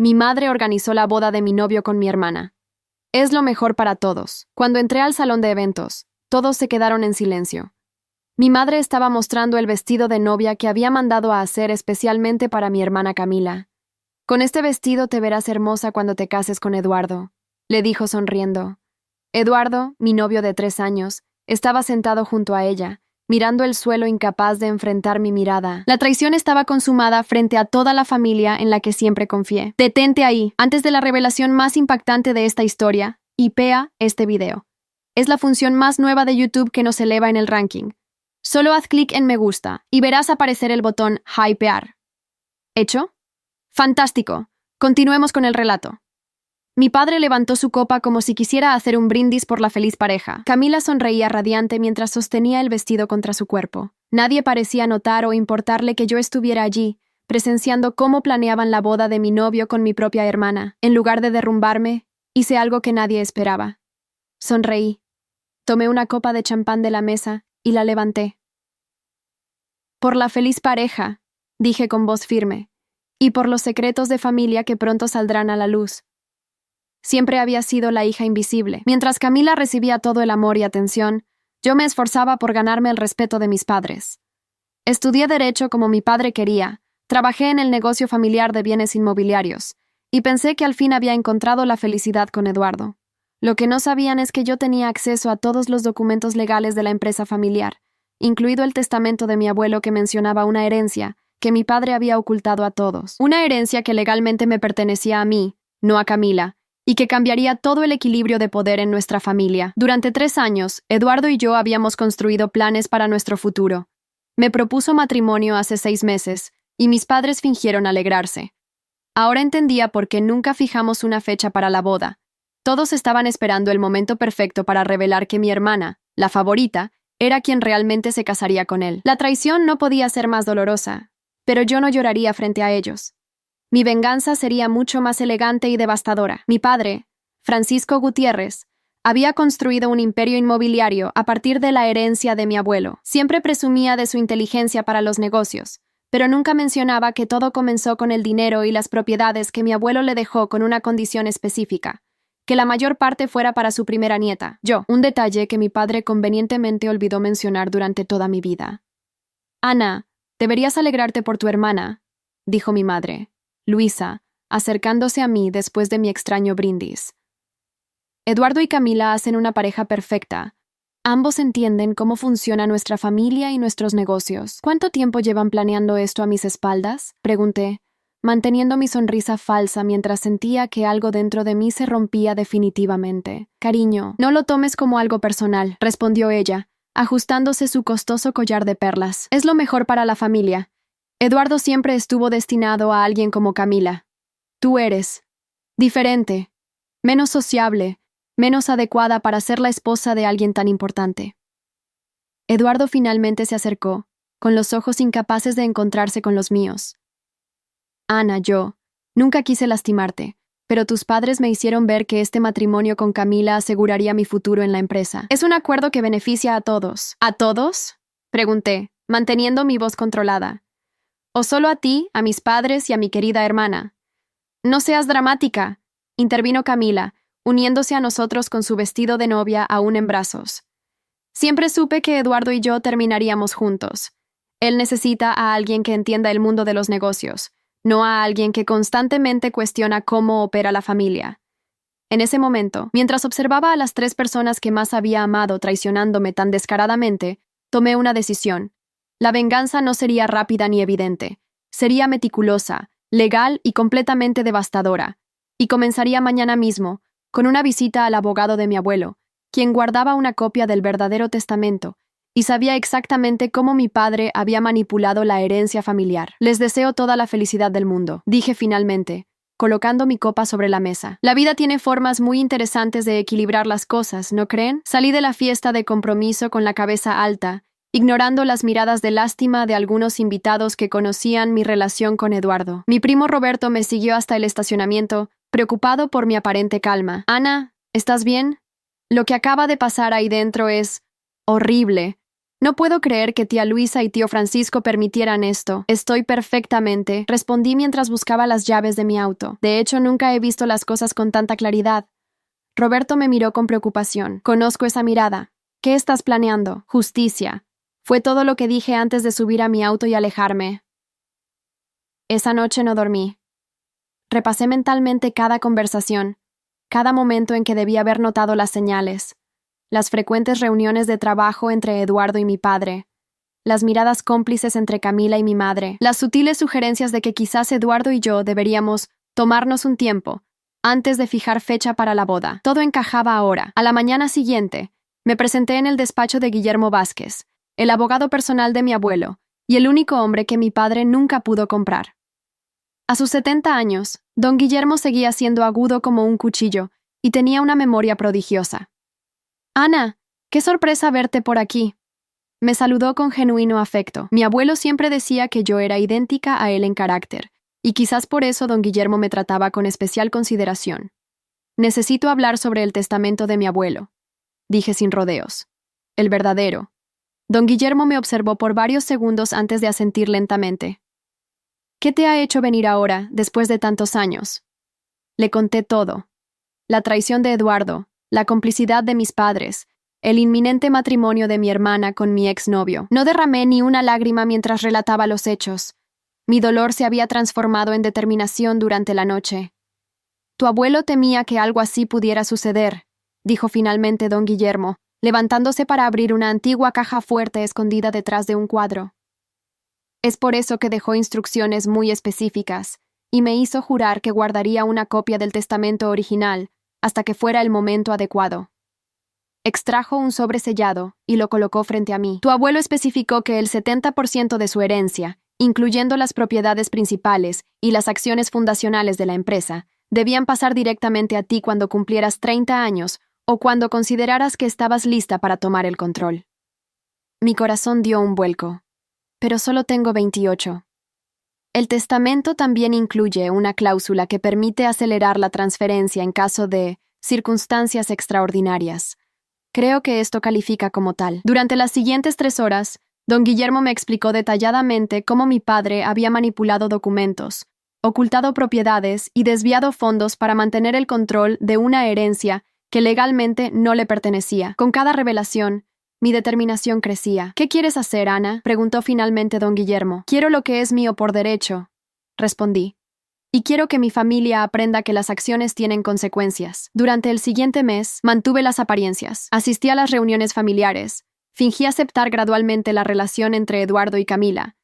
Mi madre organizó la boda de mi novio con mi hermana. Es lo mejor para todos. Cuando entré al salón de eventos, todos se quedaron en silencio. Mi madre estaba mostrando el vestido de novia que había mandado a hacer especialmente para mi hermana Camila. Con este vestido te verás hermosa cuando te cases con Eduardo, le dijo sonriendo. Eduardo, mi novio de 3 años, estaba sentado junto a ella, mirando el suelo incapaz de enfrentar mi mirada. La traición estaba consumada frente a toda la familia en la que siempre confié. Detente ahí, antes de la revelación más impactante de esta historia, y pea este video. Es la función más nueva de YouTube que nos eleva en el ranking. Solo haz clic en me gusta y verás aparecer el botón hypear. ¿Hecho? ¡Fantástico! Continuemos con el relato. Mi padre levantó su copa como si quisiera hacer un brindis por la feliz pareja. Camila sonreía radiante mientras sostenía el vestido contra su cuerpo. Nadie parecía notar o importarle que yo estuviera allí, presenciando cómo planeaban la boda de mi novio con mi propia hermana. En lugar de derrumbarme, hice algo que nadie esperaba. Sonreí. Tomé una copa de champán de la mesa y la levanté. Por la feliz pareja, dije con voz firme, y por los secretos de familia que pronto saldrán a la luz. Siempre había sido la hija invisible. Mientras Camila recibía todo el amor y atención, yo me esforzaba por ganarme el respeto de mis padres. Estudié Derecho como mi padre quería, trabajé en el negocio familiar de bienes inmobiliarios, y pensé que al fin había encontrado la felicidad con Eduardo. Lo que no sabían es que yo tenía acceso a todos los documentos legales de la empresa familiar, incluido el testamento de mi abuelo que mencionaba una herencia que mi padre había ocultado a todos. Una herencia que legalmente me pertenecía a mí, no a Camila, y que cambiaría todo el equilibrio de poder en nuestra familia. Durante 3 años, Eduardo y yo habíamos construido planes para nuestro futuro. Me propuso matrimonio hace 6 meses, y mis padres fingieron alegrarse. Ahora entendía por qué nunca fijamos una fecha para la boda. Todos estaban esperando el momento perfecto para revelar que mi hermana, la favorita, era quien realmente se casaría con él. La traición no podía ser más dolorosa, pero yo no lloraría frente a ellos. Mi venganza sería mucho más elegante y devastadora. Mi padre, Francisco Gutiérrez, había construido un imperio inmobiliario a partir de la herencia de mi abuelo. Siempre presumía de su inteligencia para los negocios, pero nunca mencionaba que todo comenzó con el dinero y las propiedades que mi abuelo le dejó con una condición específica: que la mayor parte fuera para su primera nieta, yo. Un detalle que mi padre convenientemente olvidó mencionar durante toda mi vida. Ana, deberías alegrarte por tu hermana, dijo mi madre, Luisa, acercándose a mí después de mi extraño brindis. Eduardo y Camila hacen una pareja perfecta. Ambos entienden cómo funciona nuestra familia y nuestros negocios. ¿Cuánto tiempo llevan planeando esto a mis espaldas?, pregunté, manteniendo mi sonrisa falsa mientras sentía que algo dentro de mí se rompía definitivamente. Cariño, no lo tomes como algo personal, respondió ella, ajustándose su costoso collar de perlas. Es lo mejor para la familia. Eduardo siempre estuvo destinado a alguien como Camila. Tú eres diferente, menos sociable, menos adecuada para ser la esposa de alguien tan importante. Eduardo finalmente se acercó, con los ojos incapaces de encontrarse con los míos. Ana, yo nunca quise lastimarte, pero tus padres me hicieron ver que este matrimonio con Camila aseguraría mi futuro en la empresa. Es un acuerdo que beneficia a todos. ¿A todos?, pregunté, manteniendo mi voz controlada. ¿O solo a ti, a mis padres y a mi querida hermana? No seas dramática, intervino Camila, uniéndose a nosotros con su vestido de novia aún en brazos. Siempre supe que Eduardo y yo terminaríamos juntos. Él necesita a alguien que entienda el mundo de los negocios, no a alguien que constantemente cuestiona cómo opera la familia. En ese momento, mientras observaba a las 3 personas que más había amado traicionándome tan descaradamente, tomé una decisión. La venganza no sería rápida ni evidente. Sería meticulosa, legal y completamente devastadora. Y comenzaría mañana mismo, con una visita al abogado de mi abuelo, quien guardaba una copia del verdadero testamento y sabía exactamente cómo mi padre había manipulado la herencia familiar. Les deseo toda la felicidad del mundo, dije finalmente, colocando mi copa sobre la mesa. La vida tiene formas muy interesantes de equilibrar las cosas, ¿no creen? Salí de la fiesta de compromiso con la cabeza alta, ignorando las miradas de lástima de algunos invitados que conocían mi relación con Eduardo. Mi primo Roberto me siguió hasta el estacionamiento, preocupado por mi aparente calma. Ana, ¿estás bien? Lo que acaba de pasar ahí dentro es horrible. No puedo creer que tía Luisa y tío Francisco permitieran esto. Estoy perfectamente, respondí mientras buscaba las llaves de mi auto. De hecho, nunca he visto las cosas con tanta claridad. Roberto me miró con preocupación. Conozco esa mirada. ¿Qué estás planeando? Justicia. Fue todo lo que dije antes de subir a mi auto y alejarme. Esa noche no dormí. Repasé mentalmente cada conversación, cada momento en que debía haber notado las señales, las frecuentes reuniones de trabajo entre Eduardo y mi padre, las miradas cómplices entre Camila y mi madre, las sutiles sugerencias de que quizás Eduardo y yo deberíamos tomarnos un tiempo antes de fijar fecha para la boda. Todo encajaba ahora. A la mañana siguiente, me presenté en el despacho de Guillermo Vázquez, el abogado personal de mi abuelo, y el único hombre que mi padre nunca pudo comprar. A sus 70 años, don Guillermo seguía siendo agudo como un cuchillo y tenía una memoria prodigiosa. «Ana, qué sorpresa verte por aquí», me saludó con genuino afecto. Mi abuelo siempre decía que yo era idéntica a él en carácter, y quizás por eso don Guillermo me trataba con especial consideración. «Necesito hablar sobre el testamento de mi abuelo», dije sin rodeos. «El verdadero». Don Guillermo me observó por varios segundos antes de asentir lentamente. «¿Qué te ha hecho venir ahora, después de tantos años?» Le conté todo. La traición de Eduardo, la complicidad de mis padres, el inminente matrimonio de mi hermana con mi exnovio. No derramé ni una lágrima mientras relataba los hechos. Mi dolor se había transformado en determinación durante la noche. «Tu abuelo temía que algo así pudiera suceder», dijo finalmente don Guillermo, levantándose para abrir una antigua caja fuerte escondida detrás de un cuadro. «Es por eso que dejó instrucciones muy específicas, y me hizo jurar que guardaría una copia del testamento original hasta que fuera el momento adecuado». Extrajo un sobre sellado y lo colocó frente a mí. «Tu abuelo especificó que el 70% de su herencia, incluyendo las propiedades principales y las acciones fundacionales de la empresa, debían pasar directamente a ti cuando cumplieras 30 años o cuando consideraras que estabas lista para tomar el control». Mi corazón dio un vuelco. «Pero solo tengo 28. El testamento también incluye una cláusula que permite acelerar la transferencia en caso de circunstancias extraordinarias. Creo que esto califica como tal». Durante las siguientes 3 horas, don Guillermo me explicó detalladamente cómo mi padre había manipulado documentos, ocultado propiedades y desviado fondos para mantener el control de una herencia que legalmente no le pertenecía. Con cada revelación, mi determinación crecía. «¿Qué quieres hacer, Ana?», preguntó finalmente don Guillermo. «Quiero lo que es mío por derecho», respondí. «Y quiero que mi familia aprenda que las acciones tienen consecuencias». Durante el siguiente mes, mantuve las apariencias. Asistí a las reuniones familiares. Fingí aceptar gradualmente la relación entre Eduardo y Camila,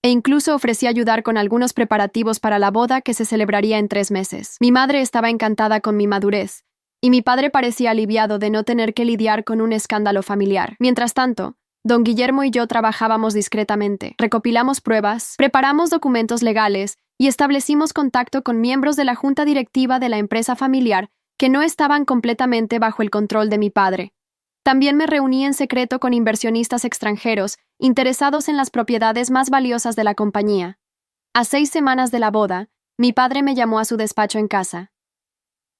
e incluso ofrecí ayudar con algunos preparativos para la boda que se celebraría en 3 meses. Mi madre estaba encantada con mi madurez, y mi padre parecía aliviado de no tener que lidiar con un escándalo familiar. Mientras tanto, don Guillermo y yo trabajábamos discretamente. Recopilamos pruebas, preparamos documentos legales y establecimos contacto con miembros de la junta directiva de la empresa familiar que no estaban completamente bajo el control de mi padre. También me reuní en secreto con inversionistas extranjeros interesados en las propiedades más valiosas de la compañía. A 6 semanas de la boda, mi padre me llamó a su despacho en casa.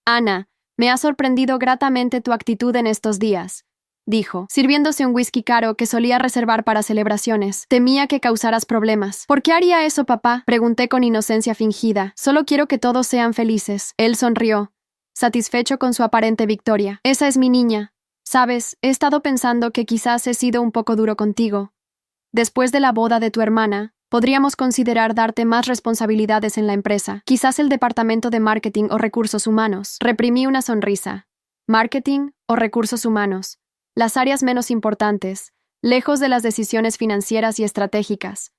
«Ana, me ha sorprendido gratamente tu actitud en estos días», dijo, sirviéndose un whisky caro que solía reservar para celebraciones. «Temía que causaras problemas». «¿Por qué haría eso, papá?», pregunté con inocencia fingida. «Solo quiero que todos sean felices». Él sonrió, satisfecho con su aparente victoria. «Esa es mi niña. Sabes, he estado pensando que quizás he sido un poco duro contigo. Después de la boda de tu hermana, podríamos considerar darte más responsabilidades en la empresa, quizás el departamento de marketing o recursos humanos». Reprimí una sonrisa. Marketing o recursos humanos, las áreas menos importantes, lejos de las decisiones financieras y estratégicas.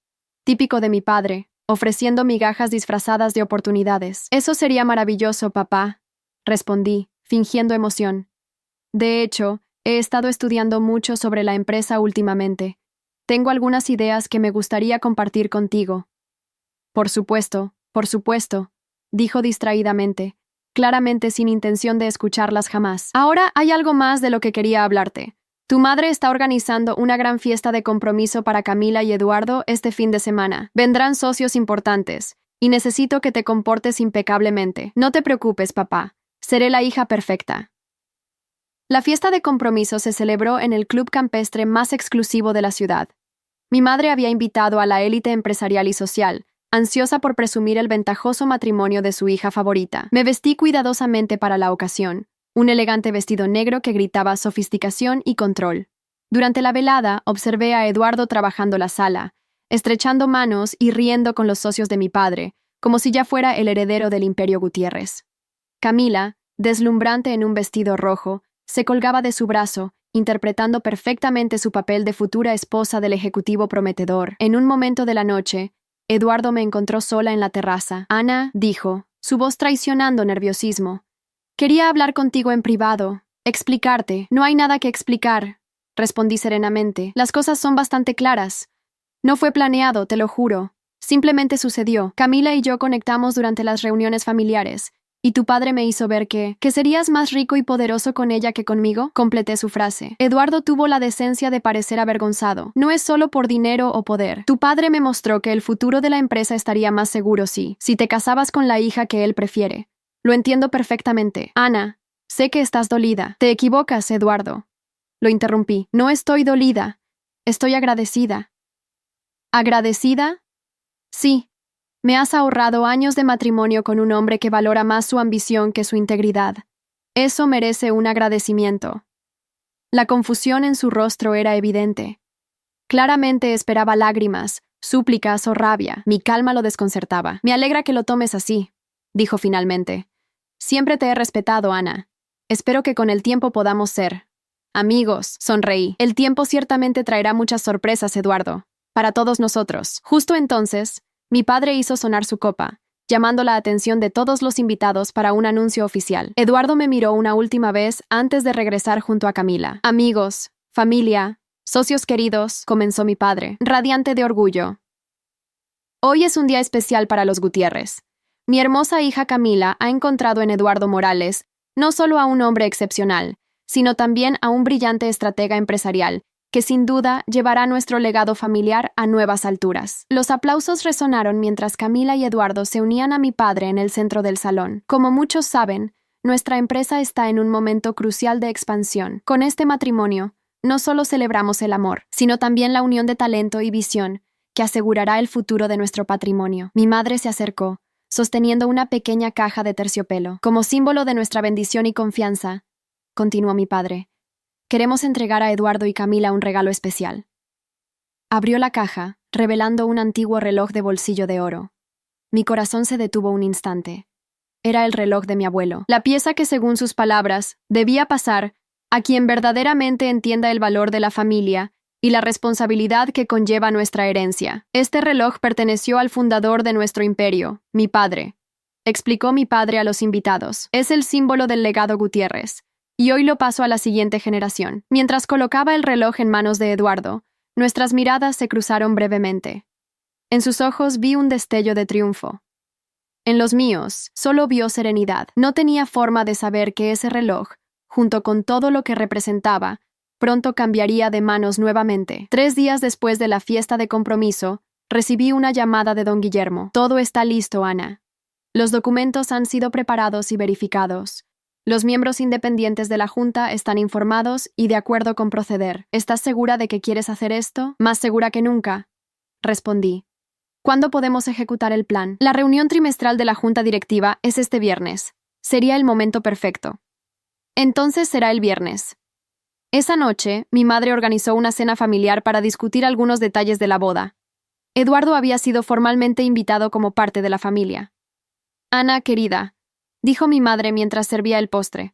Típico de mi padre, ofreciendo migajas disfrazadas de oportunidades. «Eso sería maravilloso, papá», respondí, fingiendo emoción. «De hecho, he estado estudiando mucho sobre la empresa últimamente. Tengo algunas ideas que me gustaría compartir contigo». Por supuesto», dijo distraídamente, claramente sin intención de escucharlas jamás. «Ahora hay algo más de lo que quería hablarte. Tu madre está organizando una gran fiesta de compromiso para Camila y Eduardo este fin de semana. Vendrán socios importantes, y necesito que te comportes impecablemente. No te preocupes, papá. Seré la hija perfecta». La fiesta de compromiso se celebró en el club campestre más exclusivo de la ciudad. Mi madre había invitado a la élite empresarial y social, ansiosa por presumir el ventajoso matrimonio de su hija favorita. Me vestí cuidadosamente para la ocasión, un elegante vestido negro que gritaba sofisticación y control. Durante la velada, observé a Eduardo trabajando la sala, estrechando manos y riendo con los socios de mi padre, como si ya fuera el heredero del Imperio Gutiérrez. Camila, deslumbrante en un vestido rojo, se colgaba de su brazo, interpretando perfectamente su papel de futura esposa del ejecutivo prometedor. En un momento de la noche, Eduardo me encontró sola en la terraza. Ana, dijo, su voz traicionando nerviosismo. Quería hablar contigo en privado, explicarte. No hay nada que explicar, respondí serenamente. Las cosas son bastante claras. No fue planeado, te lo juro. Simplemente sucedió. Camila y yo conectamos durante las reuniones familiares. ¿Y tu padre me hizo ver que serías más rico y poderoso con ella que conmigo? Completé su frase. Eduardo tuvo la decencia de parecer avergonzado. No es solo por dinero o poder. Tu padre me mostró que el futuro de la empresa estaría más seguro si te casabas con la hija que él prefiere. Lo entiendo perfectamente. Ana, sé que estás dolida. Te equivocas, Eduardo. Lo interrumpí. No estoy dolida. Estoy agradecida. ¿Agradecida? Sí. Me has ahorrado años de matrimonio con un hombre que valora más su ambición que su integridad. Eso merece un agradecimiento. La confusión en su rostro era evidente. Claramente esperaba lágrimas, súplicas o rabia. Mi calma lo desconcertaba. Me alegra que lo tomes así, dijo finalmente. Siempre te he respetado, Ana. Espero que con el tiempo podamos ser amigos, sonreí. El tiempo ciertamente traerá muchas sorpresas, Eduardo. Para todos nosotros. Justo entonces, mi padre hizo sonar su copa, llamando la atención de todos los invitados para un anuncio oficial. Eduardo me miró una última vez antes de regresar junto a Camila. Amigos, familia, socios queridos, comenzó mi padre, radiante de orgullo. Hoy es un día especial para los Gutiérrez. Mi hermosa hija Camila ha encontrado en Eduardo Morales no solo a un hombre excepcional, sino también a un brillante estratega empresarial, que sin duda llevará nuestro legado familiar a nuevas alturas. Los aplausos resonaron mientras Camila y Eduardo se unían a mi padre en el centro del salón. Como muchos saben, nuestra empresa está en un momento crucial de expansión. Con este matrimonio, no solo celebramos el amor, sino también la unión de talento y visión que asegurará el futuro de nuestro patrimonio. Mi madre se acercó, sosteniendo una pequeña caja de terciopelo. Como símbolo de nuestra bendición y confianza, continuó mi padre, queremos entregar a Eduardo y Camila un regalo especial. Abrió la caja, revelando un antiguo reloj de bolsillo de oro. Mi corazón se detuvo un instante. Era el reloj de mi abuelo, la pieza que, según sus palabras, debía pasar a quien verdaderamente entienda el valor de la familia y la responsabilidad que conlleva nuestra herencia. Este reloj perteneció al fundador de nuestro imperio, mi padre, explicó mi padre a los invitados. Es el símbolo del legado Gutiérrez, y hoy lo paso a la siguiente generación. Mientras colocaba el reloj en manos de Eduardo, nuestras miradas se cruzaron brevemente. En sus ojos vi un destello de triunfo. En los míos, solo vio serenidad. No tenía forma de saber que ese reloj, junto con todo lo que representaba, pronto cambiaría de manos nuevamente. 3 días después de la fiesta de compromiso, recibí una llamada de don Guillermo. Todo está listo, Ana. Los documentos han sido preparados y verificados. Los miembros independientes de la Junta están informados y de acuerdo con proceder. ¿Estás segura de que quieres hacer esto? Más segura que nunca, respondí. ¿Cuándo podemos ejecutar el plan? La reunión trimestral de la Junta Directiva es este viernes. Sería el momento perfecto. Entonces será el viernes. Esa noche, mi madre organizó una cena familiar para discutir algunos detalles de la boda. Eduardo había sido formalmente invitado como parte de la familia. Ana, querida, dijo mi madre mientras servía el postre.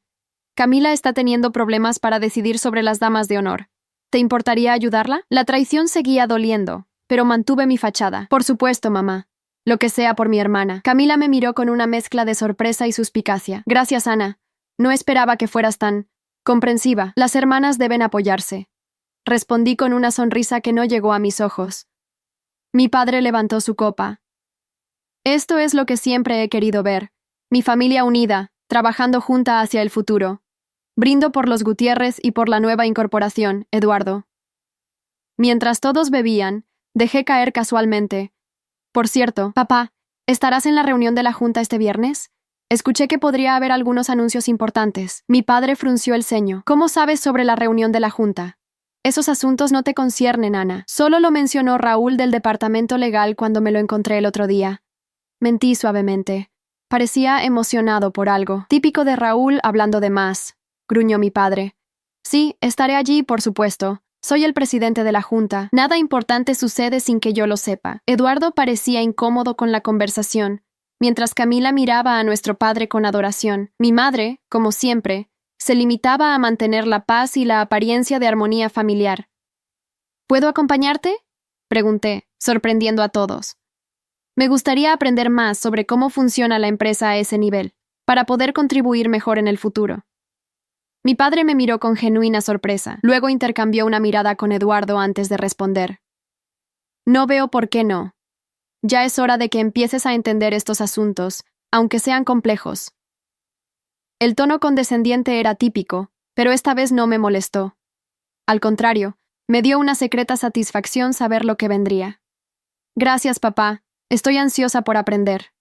Camila está teniendo problemas para decidir sobre las damas de honor. ¿Te importaría ayudarla? La traición seguía doliendo, pero mantuve mi fachada. Por supuesto, mamá. Lo que sea por mi hermana. Camila me miró con una mezcla de sorpresa y suspicacia. Gracias, Ana. No esperaba que fueras tan comprensiva. Las hermanas deben apoyarse. Respondí con una sonrisa que no llegó a mis ojos. Mi padre levantó su copa. Esto es lo que siempre he querido ver. Mi familia unida, trabajando junta hacia el futuro. Brindo por los Gutiérrez y por la nueva incorporación, Eduardo. Mientras todos bebían, dejé caer casualmente. Por cierto, papá, ¿estarás en la reunión de la Junta este viernes? Escuché que podría haber algunos anuncios importantes. Mi padre frunció el ceño. ¿Cómo sabes sobre la reunión de la Junta? Esos asuntos no te conciernen, Ana. Solo lo mencionó Raúl del departamento legal cuando me lo encontré el otro día. Mentí suavemente. Parecía emocionado por algo. Típico de Raúl hablando de más, gruñó mi padre. Sí, estaré allí, por supuesto. Soy el presidente de la Junta. Nada importante sucede sin que yo lo sepa. Eduardo parecía incómodo con la conversación, mientras Camila miraba a nuestro padre con adoración. Mi madre, como siempre, se limitaba a mantener la paz y la apariencia de armonía familiar. ¿Puedo acompañarte?, pregunté, sorprendiendo a todos. Me gustaría aprender más sobre cómo funciona la empresa a ese nivel, para poder contribuir mejor en el futuro. Mi padre me miró con genuina sorpresa. Luego intercambió una mirada con Eduardo antes de responder. No veo por qué no. Ya es hora de que empieces a entender estos asuntos, aunque sean complejos. El tono condescendiente era típico, pero esta vez no me molestó. Al contrario, me dio una secreta satisfacción saber lo que vendría. Gracias, papá. Estoy ansiosa por aprender.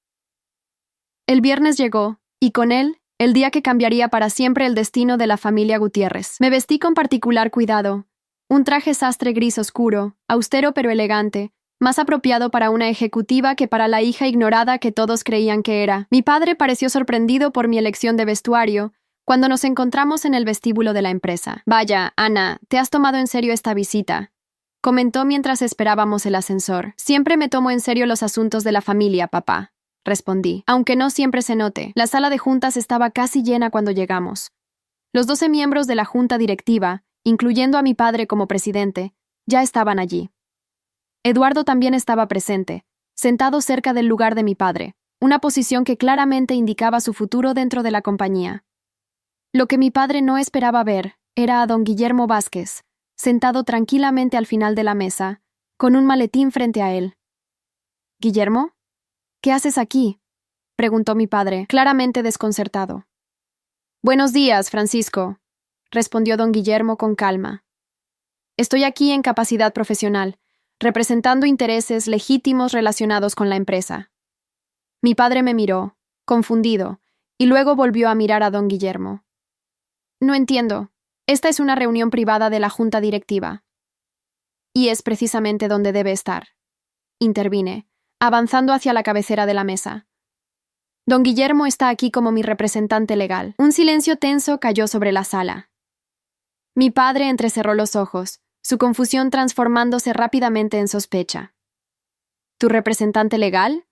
El viernes llegó, y con él, el día que cambiaría para siempre el destino de la familia Gutiérrez. Me vestí con particular cuidado. Un traje sastre gris oscuro, austero pero elegante, más apropiado para una ejecutiva que para la hija ignorada que todos creían que era. Mi padre pareció sorprendido por mi elección de vestuario cuando nos encontramos en el vestíbulo de la empresa. Vaya, Ana, ¿te has tomado en serio esta visita?, comentó mientras esperábamos el ascensor. Siempre me tomo en serio los asuntos de la familia, papá, respondí, aunque no siempre se note. La sala de juntas estaba casi llena cuando llegamos. Los 12 miembros de la junta directiva, incluyendo a mi padre como presidente, ya estaban allí. Eduardo también estaba presente, sentado cerca del lugar de mi padre, una posición que claramente indicaba su futuro dentro de la compañía. Lo que mi padre no esperaba ver era a don Guillermo Vázquez, sentado tranquilamente al final de la mesa, con un maletín frente a él. «¿Guillermo? ¿Qué haces aquí?», preguntó mi padre, claramente desconcertado. «Buenos días, Francisco», respondió don Guillermo con calma. «Estoy aquí en capacidad profesional, representando intereses legítimos relacionados con la empresa». Mi padre me miró, confundido, y luego volvió a mirar a don Guillermo. «No entiendo. Esta es una reunión privada de la junta directiva». «Y es precisamente donde debe estar», intervine, avanzando hacia la cabecera de la mesa. «Don Guillermo está aquí como mi representante legal». Un silencio tenso cayó sobre la sala. Mi padre entrecerró los ojos, su confusión transformándose rápidamente en sospecha. ¿Tu representante legal?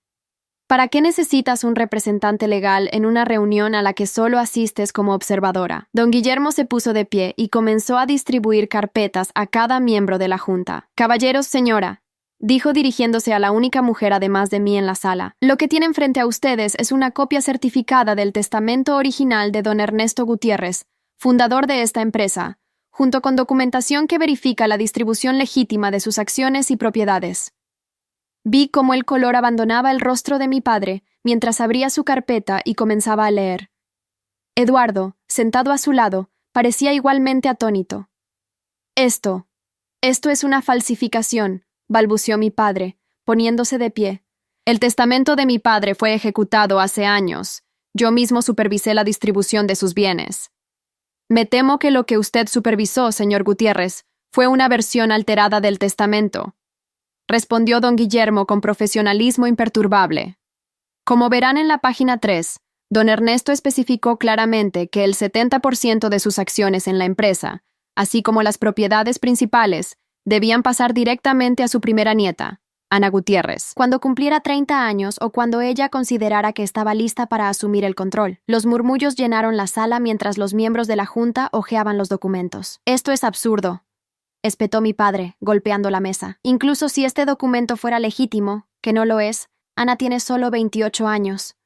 ¿Para qué necesitas un representante legal en una reunión a la que solo asistes como observadora? Don Guillermo se puso de pie y comenzó a distribuir carpetas a cada miembro de la junta. «Caballeros, señora», dijo dirigiéndose a la única mujer además de mí en la sala, «lo que tienen frente a ustedes es una copia certificada del testamento original de don Ernesto Gutiérrez, fundador de esta empresa, junto con documentación que verifica la distribución legítima de sus acciones y propiedades». Vi cómo el color abandonaba el rostro de mi padre mientras abría su carpeta y comenzaba a leer. Eduardo, sentado a su lado, parecía igualmente atónito. Esto es una falsificación», balbuceó mi padre, poniéndose de pie. «El testamento de mi padre fue ejecutado hace años. Yo mismo supervisé la distribución de sus bienes». «Me temo que lo que usted supervisó, señor Gutiérrez, fue una versión alterada del testamento», respondió don Guillermo con profesionalismo imperturbable. «Como verán en la página 3, don Ernesto especificó claramente que el 70% de sus acciones en la empresa, así como las propiedades principales, debían pasar directamente a su primera nieta, Ana Gutiérrez, cuando cumpliera 30 años o cuando ella considerara que estaba lista para asumir el control». Los murmullos llenaron la sala mientras los miembros de la junta hojeaban los documentos. «Esto es absurdo», espetó mi padre, golpeando la mesa. «Incluso si este documento fuera legítimo, que no lo es, Ana tiene solo 28 años.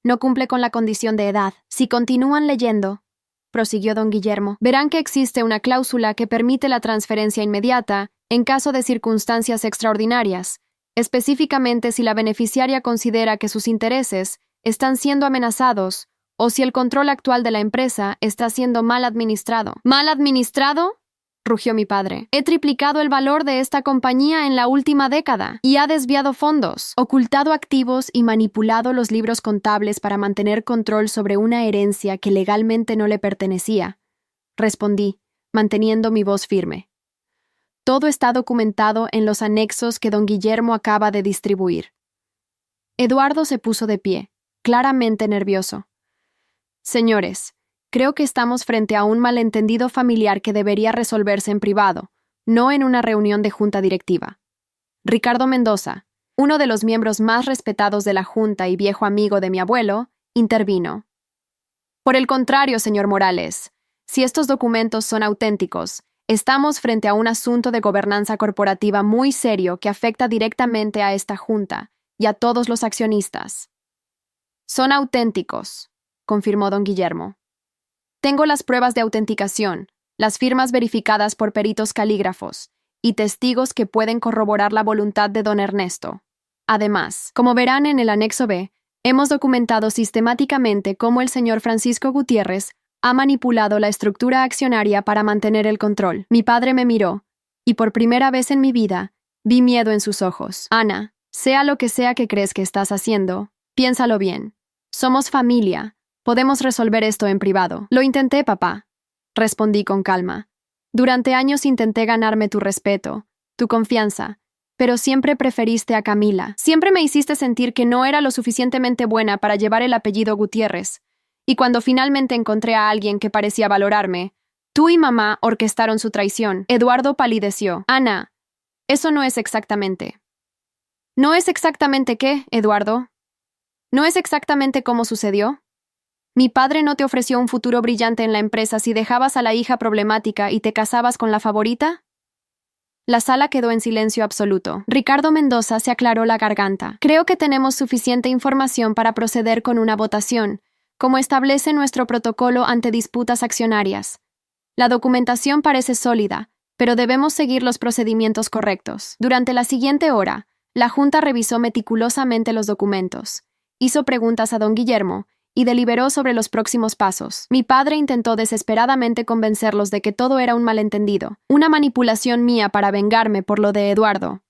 No cumple con la condición de edad. Si continúan leyendo», prosiguió don Guillermo, «verán que existe una cláusula que permite la transferencia inmediata en caso de circunstancias extraordinarias, específicamente si la beneficiaria considera que sus intereses están siendo amenazados o si el control actual de la empresa está siendo mal administrado». «¿Mal administrado?», rugió mi padre. He triplicado el valor de esta compañía en la última década y ha desviado fondos, ocultado activos y manipulado los libros contables para mantener control sobre una herencia que legalmente no le pertenecía. Respondí, manteniendo mi voz firme. Todo está documentado en los anexos que don Guillermo acaba de distribuir. Eduardo se puso de pie, claramente nervioso. Señores, creo que estamos frente a un malentendido familiar que debería resolverse en privado, no en una reunión de junta directiva. Ricardo Mendoza, uno de los miembros más respetados de la junta y viejo amigo de mi abuelo, intervino. Por el contrario, señor Morales, si estos documentos son auténticos, estamos frente a un asunto de gobernanza corporativa muy serio que afecta directamente a esta junta y a todos los accionistas. Son auténticos, confirmó don Guillermo. Tengo las pruebas de autenticación, las firmas verificadas por peritos calígrafos y testigos que pueden corroborar la voluntad de don Ernesto. Además, como verán en el anexo B, hemos documentado sistemáticamente cómo el señor Francisco Gutiérrez ha manipulado la estructura accionaria para mantener el control. Mi padre me miró, y por primera vez en mi vida, vi miedo en sus ojos. Ana, sea lo que sea que crees que estás haciendo, piénsalo bien. Somos familia. Podemos resolver esto en privado. Lo intenté, papá, respondí con calma. Durante años intenté ganarme tu respeto, tu confianza, pero siempre preferiste a Camila. Siempre me hiciste sentir que no era lo suficientemente buena para llevar el apellido Gutiérrez. Y cuando finalmente encontré a alguien que parecía valorarme, tú y mamá orquestaron su traición. Eduardo palideció. Ana, eso no es exactamente. ¿No es exactamente qué, Eduardo? ¿No es exactamente cómo sucedió? ¿Mi padre no te ofreció un futuro brillante en la empresa si dejabas a la hija problemática y te casabas con la favorita? La sala quedó en silencio absoluto. Ricardo Mendoza se aclaró la garganta. Creo que tenemos suficiente información para proceder con una votación, como establece nuestro protocolo ante disputas accionarias. La documentación parece sólida, pero debemos seguir los procedimientos correctos. Durante la siguiente hora, la Junta revisó meticulosamente los documentos, hizo preguntas a don Guillermo y deliberó sobre los próximos pasos. Mi padre intentó desesperadamente convencerlos de que todo era un malentendido, una manipulación mía para vengarme por lo de Eduardo.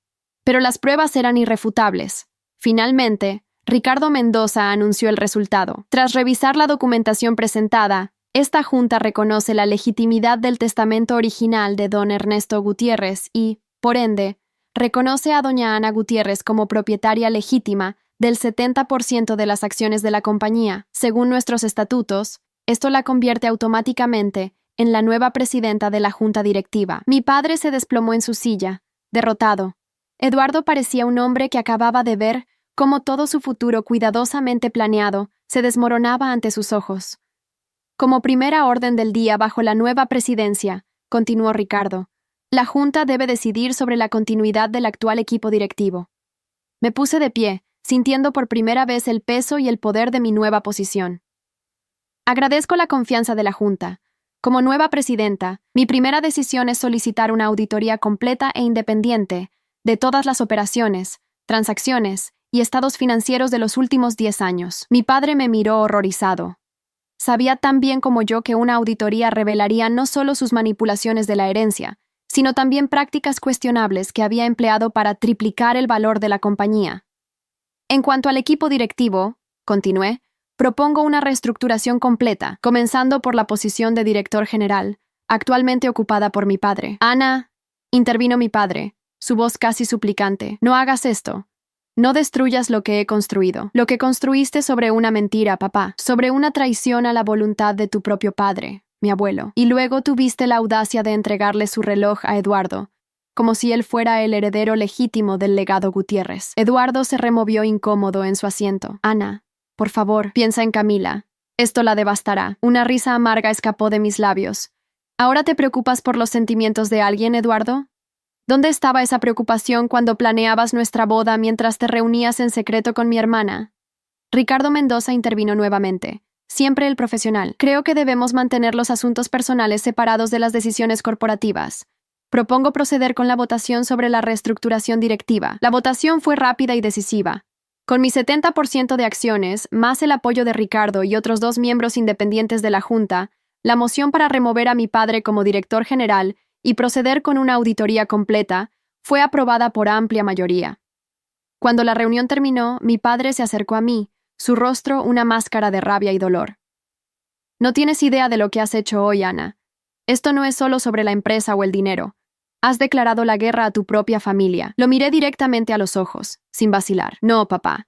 Pero las pruebas eran irrefutables. Finalmente, Ricardo Mendoza anunció el resultado. Tras revisar la documentación presentada, esta junta reconoce la legitimidad del testamento original de don Ernesto Gutiérrez y, por ende, reconoce a doña Ana Gutiérrez como propietaria legítima del 70% de las acciones de la compañía. Según nuestros estatutos, esto la convierte automáticamente en la nueva presidenta de la junta directiva. Mi padre se desplomó en su silla, derrotado. Eduardo parecía un hombre que acababa de ver cómo todo su futuro cuidadosamente planeado se desmoronaba ante sus ojos. Como primera orden del día bajo la nueva presidencia, continuó Ricardo, la junta debe decidir sobre la continuidad del actual equipo directivo. Me puse de pie, sintiendo por primera vez el peso y el poder de mi nueva posición. Agradezco la confianza de la Junta. Como nueva presidenta, mi primera decisión es solicitar una auditoría completa e independiente de todas las operaciones, transacciones y estados financieros de los últimos 10 años. Mi padre me miró horrorizado. Sabía tan bien como yo que una auditoría revelaría no solo sus manipulaciones de la herencia, sino también prácticas cuestionables que había empleado para triplicar el valor de la compañía. En cuanto al equipo directivo, continué, propongo una reestructuración completa, comenzando por la posición de director general, actualmente ocupada por mi padre. Ana, intervino mi padre, su voz casi suplicante, no hagas esto. No destruyas lo que he construido. Lo que construiste sobre una mentira, papá, sobre una traición a la voluntad de tu propio padre, mi abuelo. Y luego tuviste la audacia de entregarle su reloj a Eduardo, como si él fuera el heredero legítimo del legado Gutiérrez. Eduardo se removió incómodo en su asiento. Ana, por favor, piensa en Camila. Esto la devastará. Una risa amarga escapó de mis labios. ¿Ahora te preocupas por los sentimientos de alguien, Eduardo? ¿Dónde estaba esa preocupación cuando planeabas nuestra boda mientras te reunías en secreto con mi hermana? Ricardo Mendoza intervino nuevamente. Siempre el profesional. Creo que debemos mantener los asuntos personales separados de las decisiones corporativas. Propongo proceder con la votación sobre la reestructuración directiva. La votación fue rápida y decisiva. Con mi 70% de acciones, más el apoyo de Ricardo y otros 2 miembros independientes de la Junta, la moción para remover a mi padre como director general y proceder con una auditoría completa, fue aprobada por amplia mayoría. Cuando la reunión terminó, mi padre se acercó a mí, su rostro una máscara de rabia y dolor. No tienes idea de lo que has hecho hoy, Ana. Esto no es solo sobre la empresa o el dinero. Has declarado la guerra a tu propia familia. Lo miré directamente a los ojos, sin vacilar. No, papá.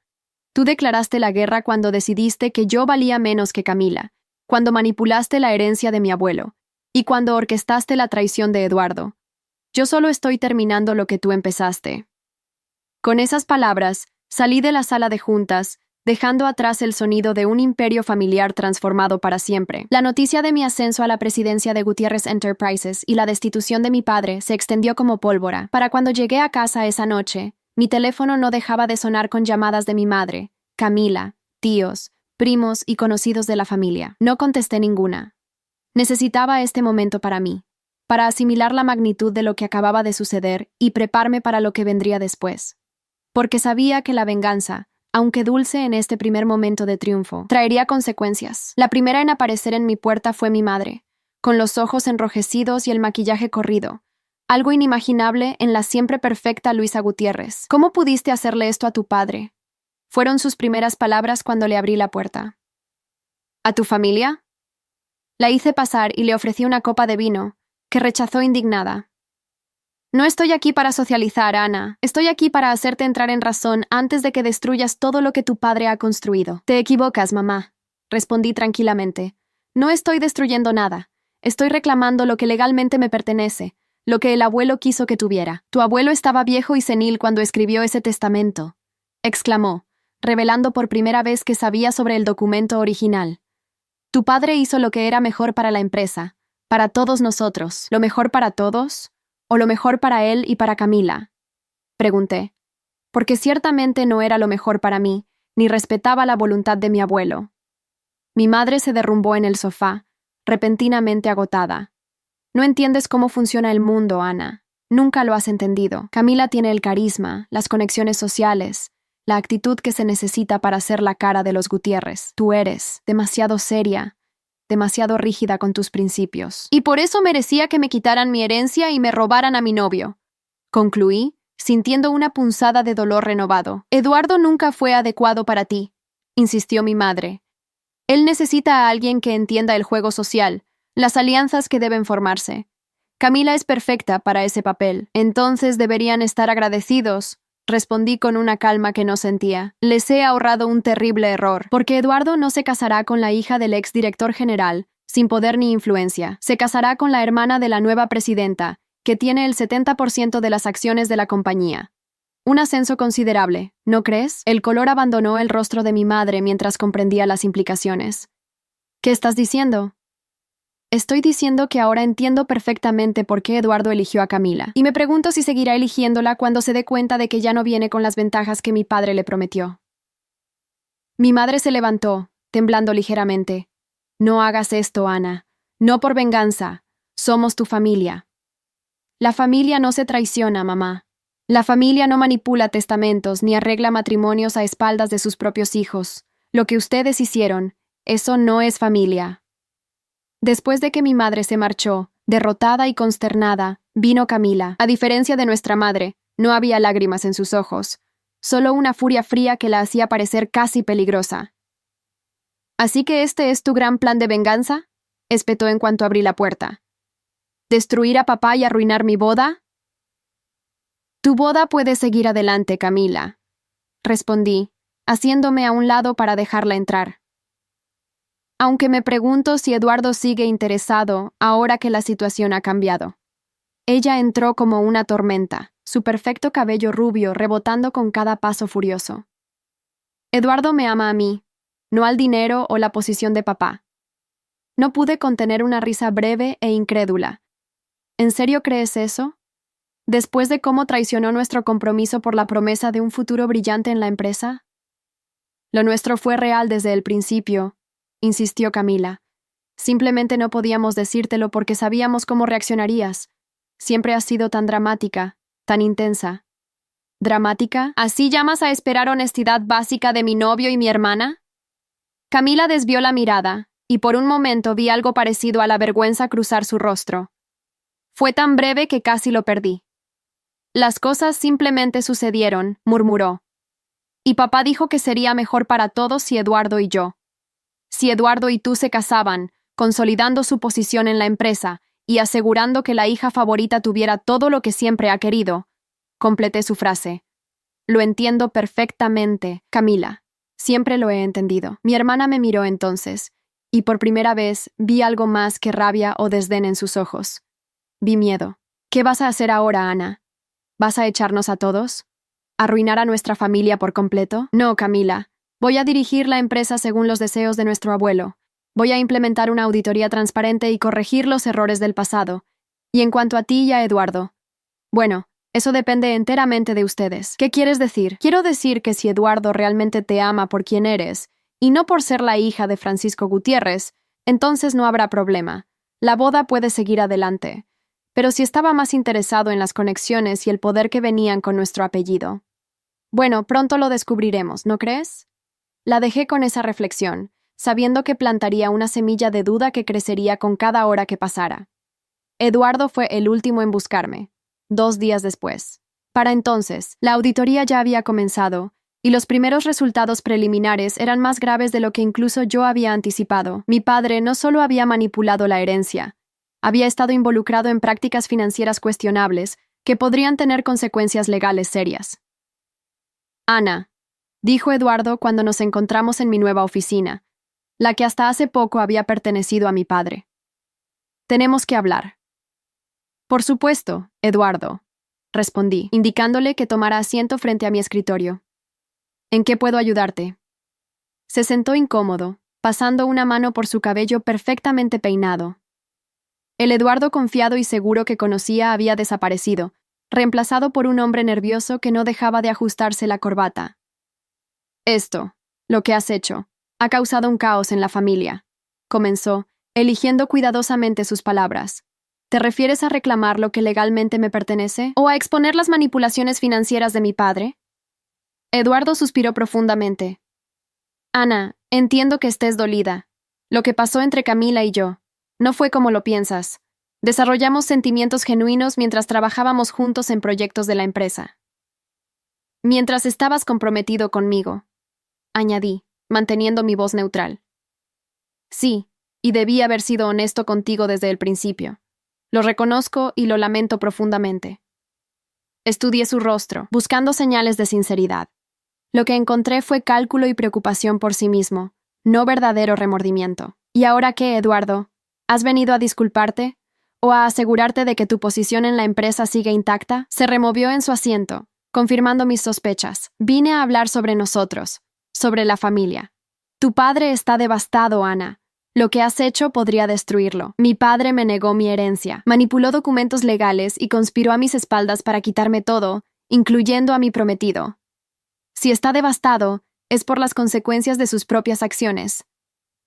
Tú declaraste la guerra cuando decidiste que yo valía menos que Camila, cuando manipulaste la herencia de mi abuelo, y cuando orquestaste la traición de Eduardo. Yo solo estoy terminando lo que tú empezaste. Con esas palabras, salí de la sala de juntas, dejando atrás el sonido de un imperio familiar transformado para siempre. La noticia de mi ascenso a la presidencia de Gutiérrez Enterprises y la destitución de mi padre se extendió como pólvora. Para cuando llegué a casa esa noche, mi teléfono no dejaba de sonar con llamadas de mi madre, Camila, tíos, primos y conocidos de la familia. No contesté ninguna. Necesitaba este momento para mí, para asimilar la magnitud de lo que acababa de suceder y prepararme para lo que vendría después. Porque sabía que la venganza, aunque dulce en este primer momento de triunfo, traería consecuencias. La primera en aparecer en mi puerta fue mi madre, con los ojos enrojecidos y el maquillaje corrido. Algo inimaginable en la siempre perfecta Luisa Gutiérrez. ¿Cómo pudiste hacerle esto a tu padre? Fueron sus primeras palabras cuando le abrí la puerta. ¿A tu familia? La hice pasar y le ofrecí una copa de vino, que rechazó indignada. No estoy aquí para socializar, Ana. Estoy aquí para hacerte entrar en razón antes de que destruyas todo lo que tu padre ha construido. Te equivocas, mamá, respondí tranquilamente. No estoy destruyendo nada. Estoy reclamando lo que legalmente me pertenece, lo que el abuelo quiso que tuviera. Tu abuelo estaba viejo y senil cuando escribió ese testamento, exclamó, revelando por primera vez que sabía sobre el documento original. Tu padre hizo lo que era mejor para la empresa, para todos nosotros. ¿Lo mejor para todos? ¿O lo mejor para él y para Camila? Pregunté, porque ciertamente no era lo mejor para mí, ni respetaba la voluntad de mi abuelo. Mi madre se derrumbó en el sofá, repentinamente agotada. No entiendes cómo funciona el mundo, Ana. Nunca lo has entendido. Camila tiene el carisma, las conexiones sociales, la actitud que se necesita para ser la cara de los Gutiérrez. Tú eres demasiado seria, demasiado rígida con tus principios. Y por eso merecía que me quitaran mi herencia y me robaran a mi novio. Concluí, sintiendo una punzada de dolor renovado. Eduardo nunca fue adecuado para ti, insistió mi madre. Él necesita a alguien que entienda el juego social, las alianzas que deben formarse. Camila es perfecta para ese papel. Entonces deberían estar agradecidos, respondí con una calma que no sentía. Les he ahorrado un terrible error, porque Eduardo no se casará con la hija del exdirector general, sin poder ni influencia. Se casará con la hermana de la nueva presidenta, que tiene el 70% de las acciones de la compañía. Un ascenso considerable, ¿no crees? El color abandonó el rostro de mi madre mientras comprendía las implicaciones. ¿Qué estás diciendo? Estoy diciendo que ahora entiendo perfectamente por qué Eduardo eligió a Camila, y me pregunto si seguirá eligiéndola cuando se dé cuenta de que ya no viene con las ventajas que mi padre le prometió. Mi madre se levantó, temblando ligeramente. No hagas esto, Ana. No por venganza. Somos tu familia. La familia no se traiciona, mamá. La familia no manipula testamentos ni arregla matrimonios a espaldas de sus propios hijos. Lo que ustedes hicieron, eso no es familia. Después de que mi madre se marchó, derrotada y consternada, vino Camila. A diferencia de nuestra madre, no había lágrimas en sus ojos, solo una furia fría que la hacía parecer casi peligrosa. ¿Así que este es tu gran plan de venganza?, espetó en cuanto abrí la puerta. ¿Destruir a papá y arruinar mi boda? Tu boda puede seguir adelante, Camila, respondí, haciéndome a un lado para dejarla entrar. Aunque me pregunto si Eduardo sigue interesado ahora que la situación ha cambiado. Ella entró como una tormenta, su perfecto cabello rubio rebotando con cada paso furioso. Eduardo me ama a mí, no al dinero o la posición de papá. No pude contener una risa breve e incrédula. ¿En serio crees eso? ¿Después de cómo traicionó nuestro compromiso por la promesa de un futuro brillante en la empresa? Lo nuestro fue real desde el principio, insistió Camila. Simplemente no podíamos decírtelo porque sabíamos cómo reaccionarías. Siempre has sido tan dramática, tan intensa. ¿Dramática? ¿Así llamas a esperar honestidad básica de mi novio y mi hermana? Camila desvió la mirada, y por un momento vi algo parecido a la vergüenza cruzar su rostro. Fue tan breve que casi lo perdí. Las cosas simplemente sucedieron, murmuró. Y papá dijo que sería mejor para todos si Eduardo y yo. Si Eduardo y tú se casaban, consolidando su posición en la empresa y asegurando que la hija favorita tuviera todo lo que siempre ha querido. Completé su frase. Lo entiendo perfectamente, Camila. Siempre lo he entendido. Mi hermana me miró entonces, y por primera vez vi algo más que rabia o desdén en sus ojos. Vi miedo. ¿Qué vas a hacer ahora, Ana? ¿Vas a echarnos a todos? ¿Arruinar a nuestra familia por completo? No, Camila. Voy a dirigir la empresa según los deseos de nuestro abuelo. Voy a implementar una auditoría transparente y corregir los errores del pasado. Y en cuanto a ti y a Eduardo, bueno, eso depende enteramente de ustedes. ¿Qué quieres decir? Quiero decir que si Eduardo realmente te ama por quien eres, y no por ser la hija de Francisco Gutiérrez, entonces no habrá problema. La boda puede seguir adelante. Pero si estaba más interesado en las conexiones y el poder que venían con nuestro apellido. Bueno, pronto lo descubriremos, ¿no crees? La dejé con esa reflexión, sabiendo que plantaría una semilla de duda que crecería con cada hora que pasara. Eduardo fue el último en buscarme, 2 días después. Para entonces, la auditoría ya había comenzado, y los primeros resultados preliminares eran más graves de lo que incluso yo había anticipado. Mi padre no solo había manipulado la herencia, había estado involucrado en prácticas financieras cuestionables que podrían tener consecuencias legales serias. Ana, dijo Eduardo cuando nos encontramos en mi nueva oficina, la que hasta hace poco había pertenecido a mi padre. Tenemos que hablar. Por supuesto, Eduardo, respondí, indicándole que tomara asiento frente a mi escritorio. ¿En qué puedo ayudarte? Se sentó incómodo, pasando una mano por su cabello perfectamente peinado. El Eduardo confiado y seguro que conocía había desaparecido, reemplazado por un hombre nervioso que no dejaba de ajustarse la corbata. Esto, lo que has hecho, ha causado un caos en la familia, comenzó, eligiendo cuidadosamente sus palabras. ¿Te refieres a reclamar lo que legalmente me pertenece? ¿O a exponer las manipulaciones financieras de mi padre? Eduardo suspiró profundamente. Ana, entiendo que estés dolida. Lo que pasó entre Camila y yo no fue como lo piensas. Desarrollamos sentimientos genuinos mientras trabajábamos juntos en proyectos de la empresa. Mientras estabas comprometido conmigo, añadí, manteniendo mi voz neutral. Sí, y debí haber sido honesto contigo desde el principio. Lo reconozco y lo lamento profundamente. Estudié su rostro, buscando señales de sinceridad. Lo que encontré fue cálculo y preocupación por sí mismo, no verdadero remordimiento. ¿Y ahora qué, Eduardo? ¿Has venido a disculparte? ¿O a asegurarte de que tu posición en la empresa sigue intacta? Se removió en su asiento, confirmando mis sospechas. Vine a hablar sobre nosotros, sobre la familia. Tu padre está devastado, Ana. Lo que has hecho podría destruirlo. Mi padre me negó mi herencia, manipuló documentos legales y conspiró a mis espaldas para quitarme todo, incluyendo a mi prometido. Si está devastado, es por las consecuencias de sus propias acciones.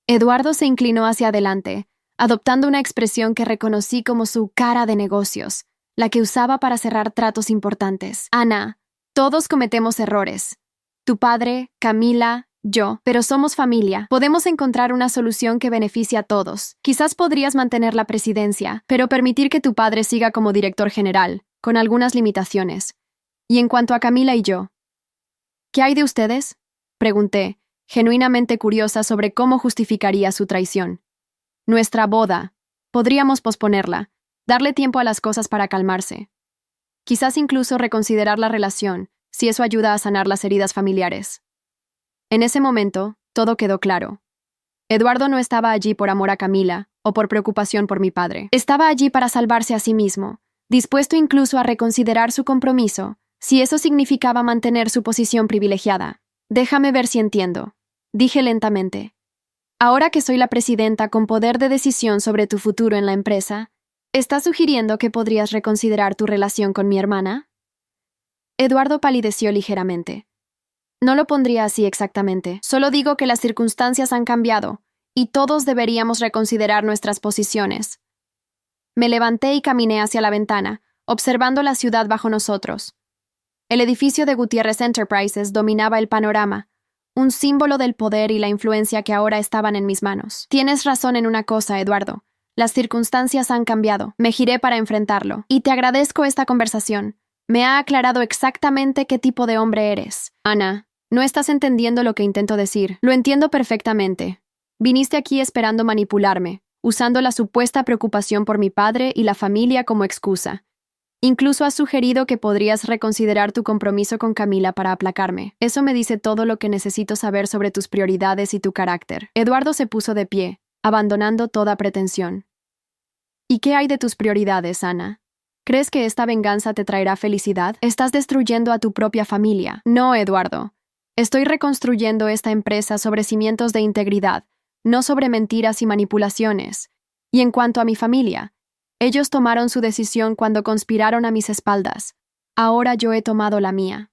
Eduardo se inclinó hacia adelante, adoptando una expresión que reconocí como su cara de negocios, la que usaba para cerrar tratos importantes. Ana, todos cometemos errores. Tu padre, Camila, yo, pero somos familia. Podemos encontrar una solución que beneficie a todos. Quizás podrías mantener la presidencia, pero permitir que tu padre siga como director general, con algunas limitaciones. Y en cuanto a Camila y yo, ¿qué hay de ustedes? Pregunté, genuinamente curiosa sobre cómo justificaría su traición. Nuestra boda. Podríamos posponerla, darle tiempo a las cosas para calmarse. Quizás incluso reconsiderar la relación, si eso ayuda a sanar las heridas familiares. En ese momento, todo quedó claro. Eduardo no estaba allí por amor a Camila o por preocupación por mi padre. Estaba allí para salvarse a sí mismo, dispuesto incluso a reconsiderar su compromiso, si eso significaba mantener su posición privilegiada. Déjame ver si entiendo, dije lentamente. Ahora que soy la presidenta con poder de decisión sobre tu futuro en la empresa, ¿estás sugiriendo que podrías reconsiderar tu relación con mi hermana? Eduardo palideció ligeramente. No lo pondría así exactamente. Solo digo que las circunstancias han cambiado y todos deberíamos reconsiderar nuestras posiciones. Me levanté y caminé hacia la ventana, observando la ciudad bajo nosotros. El edificio de Gutiérrez Enterprises dominaba el panorama, un símbolo del poder y la influencia que ahora estaban en mis manos. Tienes razón en una cosa, Eduardo. Las circunstancias han cambiado. Me giré para enfrentarlo. Y te agradezco esta conversación. Me ha aclarado exactamente qué tipo de hombre eres. Ana, no estás entendiendo lo que intento decir. Lo entiendo perfectamente. Viniste aquí esperando manipularme, usando la supuesta preocupación por mi padre y la familia como excusa. Incluso has sugerido que podrías reconsiderar tu compromiso con Camila para aplacarme. Eso me dice todo lo que necesito saber sobre tus prioridades y tu carácter. Eduardo se puso de pie, abandonando toda pretensión. ¿Y qué hay de tus prioridades, Ana? ¿Crees que esta venganza te traerá felicidad? Estás destruyendo a tu propia familia. No, Eduardo. Estoy reconstruyendo esta empresa sobre cimientos de integridad, no sobre mentiras y manipulaciones. Y en cuanto a mi familia, ellos tomaron su decisión cuando conspiraron a mis espaldas. Ahora yo he tomado la mía.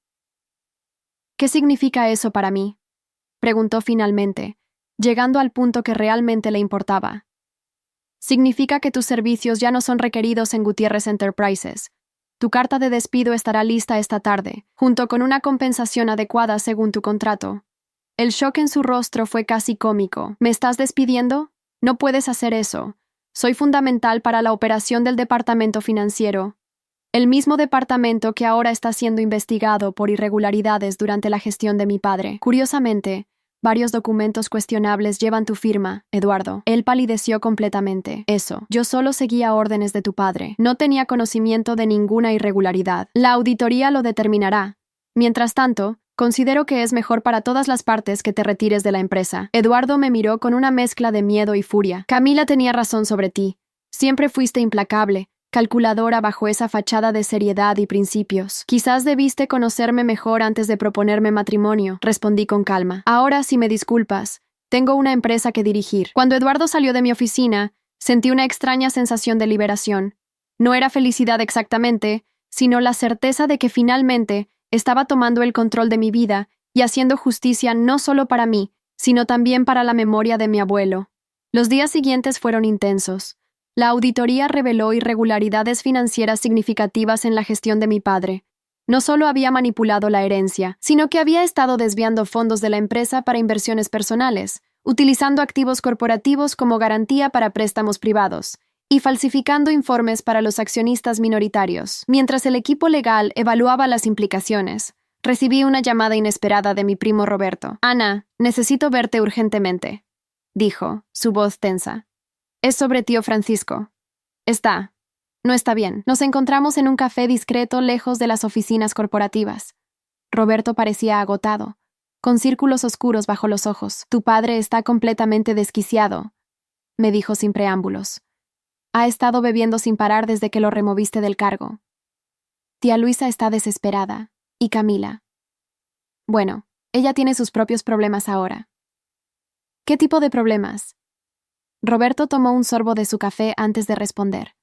¿Qué significa eso para mí? Preguntó finalmente, llegando al punto que realmente le importaba. Significa que tus servicios ya no son requeridos en Gutiérrez Enterprises. Tu carta de despido estará lista esta tarde, junto con una compensación adecuada según tu contrato. El shock en su rostro fue casi cómico. ¿Me estás despidiendo? No puedes hacer eso. Soy fundamental para la operación del departamento financiero. El mismo departamento que ahora está siendo investigado por irregularidades durante la gestión de mi padre. Curiosamente, varios documentos cuestionables llevan tu firma, Eduardo. Él palideció completamente. Yo solo seguía órdenes de tu padre. No tenía conocimiento de ninguna irregularidad. La auditoría lo determinará. Mientras tanto, considero que es mejor para todas las partes que te retires de la empresa. Eduardo me miró con una mezcla de miedo y furia. Camila tenía razón sobre ti. Siempre fuiste implacable, calculadora bajo esa fachada de seriedad y principios. Quizás debiste conocerme mejor antes de proponerme matrimonio, respondí con calma. Ahora, si me disculpas, tengo una empresa que dirigir. Cuando Eduardo salió de mi oficina, sentí una extraña sensación de liberación. No era felicidad exactamente, sino la certeza de que finalmente estaba tomando el control de mi vida y haciendo justicia no solo para mí, sino también para la memoria de mi abuelo. Los días siguientes fueron intensos. La auditoría reveló irregularidades financieras significativas en la gestión de mi padre. No solo había manipulado la herencia, sino que había estado desviando fondos de la empresa para inversiones personales, utilizando activos corporativos como garantía para préstamos privados, y falsificando informes para los accionistas minoritarios. Mientras el equipo legal evaluaba las implicaciones, recibí una llamada inesperada de mi primo Roberto. Ana, necesito verte urgentemente, dijo, su voz tensa. Es sobre tío Francisco. No está bien. Nos encontramos en un café discreto lejos de las oficinas corporativas. Roberto parecía agotado, con círculos oscuros bajo los ojos. Tu padre está completamente desquiciado, me dijo sin preámbulos. Ha estado bebiendo sin parar desde que lo removiste del cargo. Tía Luisa está desesperada. ¿Y Camila? Bueno, ella tiene sus propios problemas ahora. ¿Qué tipo de problemas? Roberto tomó un sorbo de su café antes de responder.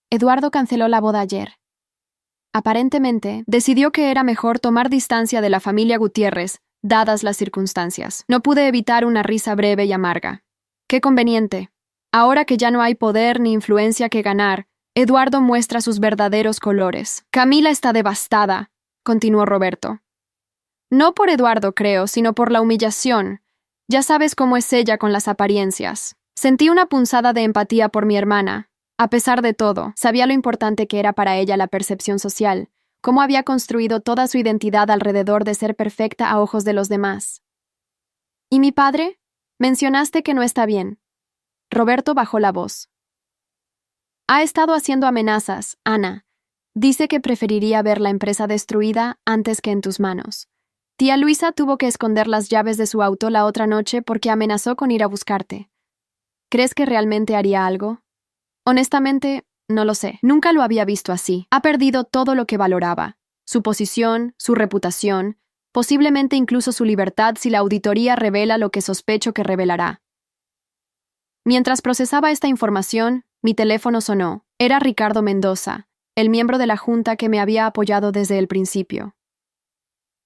Eduardo canceló la boda ayer. Aparentemente, decidió que era mejor tomar distancia de la familia Gutiérrez, dadas las circunstancias. No pude evitar una risa breve y amarga. Qué conveniente. Ahora que ya no hay poder ni influencia que ganar, Eduardo muestra sus verdaderos colores. Camila está devastada, continuó Roberto. No por Eduardo, creo, sino por la humillación. Ya sabes cómo es ella con las apariencias. Sentí una punzada de empatía por mi hermana. A pesar de todo, sabía lo importante que era para ella la percepción social, cómo había construido toda su identidad alrededor de ser perfecta a ojos de los demás. ¿Y mi padre? Mencionaste que no está bien. Roberto bajó la voz. Ha estado haciendo amenazas, Ana. Dice que preferiría ver la empresa destruida antes que en tus manos. Tía Luisa tuvo que esconder las llaves de su auto la otra noche porque amenazó con ir a buscarte. ¿Crees que realmente haría algo? Honestamente, no lo sé. Nunca lo había visto así. Ha perdido todo lo que valoraba. Su posición, su reputación, posiblemente incluso su libertad si la auditoría revela lo que sospecho que revelará. Mientras procesaba esta información, mi teléfono sonó. Era Ricardo Mendoza, el miembro de la junta que me había apoyado desde el principio.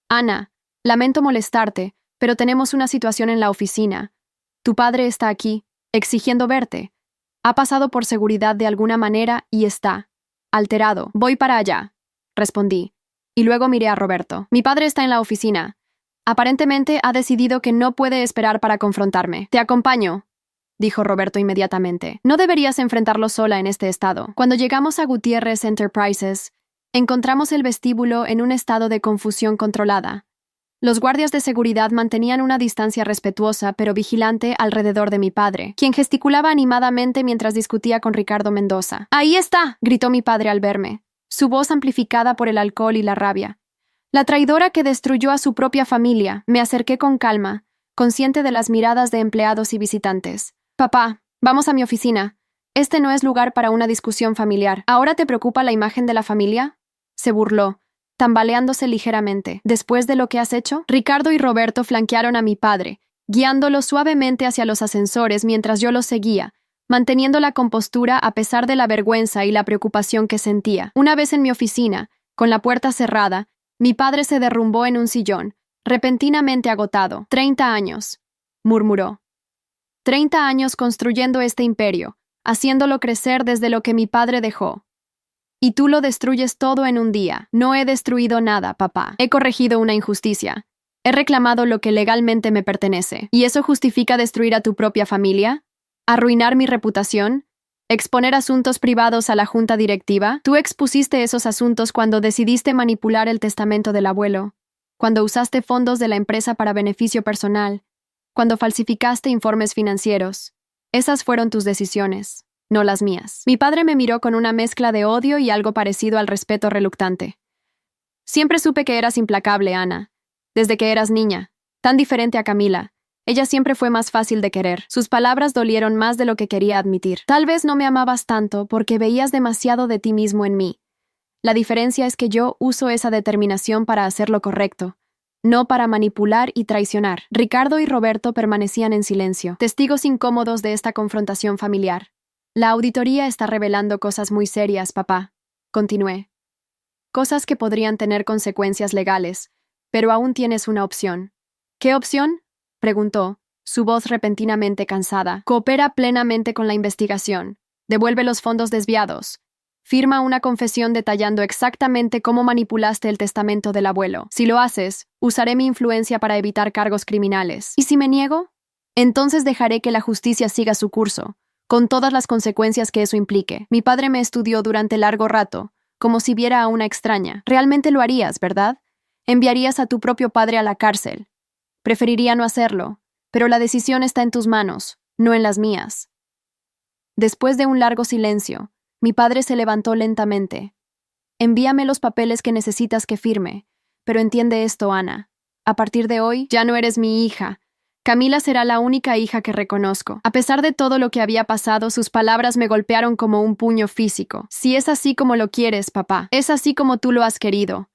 Ana, lamento molestarte, pero tenemos una situación en la oficina. Tu padre está aquí, exigiendo verte. Ha pasado por seguridad de alguna manera y está alterado. Voy para allá, respondí, y luego miré a Roberto. Mi padre está en la oficina. Aparentemente ha decidido que no puede esperar para confrontarme. Te acompaño, dijo Roberto inmediatamente. No deberías enfrentarlo sola en este estado. Cuando llegamos a Gutiérrez Enterprises, encontramos el vestíbulo en un estado de confusión controlada. Los guardias de seguridad mantenían una distancia respetuosa pero vigilante alrededor de mi padre, quien gesticulaba animadamente mientras discutía con Ricardo Mendoza. «¡Ahí está!», gritó mi padre al verme, su voz amplificada por el alcohol y la rabia. «La traidora que destruyó a su propia familia». Me acerqué con calma, consciente de las miradas de empleados y visitantes. «Papá, vamos a mi oficina. Este no es lugar para una discusión familiar. ¿Ahora te preocupa la imagen de la familia?», se burló, tambaleándose ligeramente. «¿Después de lo que has hecho?». Ricardo y Roberto flanquearon a mi padre, guiándolo suavemente hacia los ascensores mientras yo los seguía, manteniendo la compostura a pesar de la vergüenza y la preocupación que sentía. Una vez en mi oficina, con la puerta cerrada, mi padre se derrumbó en un sillón, repentinamente agotado. «30 años», murmuró. 30 años construyendo este imperio, haciéndolo crecer desde lo que mi padre dejó. Y tú lo destruyes todo en un día. No he destruido nada, papá. He corregido una injusticia. He reclamado lo que legalmente me pertenece. ¿Y eso justifica destruir a tu propia familia? ¿Arruinar mi reputación? ¿Exponer asuntos privados a la junta directiva? Tú expusiste esos asuntos cuando decidiste manipular el testamento del abuelo, cuando usaste fondos de la empresa para beneficio personal, cuando falsificaste informes financieros. Esas fueron tus decisiones, no las mías. Mi padre me miró con una mezcla de odio y algo parecido al respeto reluctante. Siempre supe que eras implacable, Ana. Desde que eras niña, tan diferente a Camila. Ella siempre fue más fácil de querer. Sus palabras dolieron más de lo que quería admitir. Tal vez no me amabas tanto porque veías demasiado de ti mismo en mí. La diferencia es que yo uso esa determinación para hacer lo correcto, no para manipular y traicionar. Ricardo y Roberto permanecían en silencio, testigos incómodos de esta confrontación familiar. La auditoría está revelando cosas muy serias, papá, continué. Cosas que podrían tener consecuencias legales, pero aún tienes una opción. ¿Qué opción?, preguntó, su voz repentinamente cansada. Coopera plenamente con la investigación. Devuelve los fondos desviados. Firma una confesión detallando exactamente cómo manipulaste el testamento del abuelo. Si lo haces, usaré mi influencia para evitar cargos criminales. ¿Y si me niego? Entonces dejaré que la justicia siga su curso, con todas las consecuencias que eso implique. Mi padre me estudió durante largo rato, como si viera a una extraña. Realmente lo harías, ¿verdad? Enviarías a tu propio padre a la cárcel. Preferiría no hacerlo, pero la decisión está en tus manos, no en las mías. Después de un largo silencio, mi padre se levantó lentamente. Envíame los papeles que necesitas que firme, pero entiende esto, Ana. A partir de hoy, ya no eres mi hija. Camila será la única hija que reconozco. A pesar de todo lo que había pasado, sus palabras me golpearon como un puño físico. Si es así como lo quieres, papá, es así como tú lo has querido,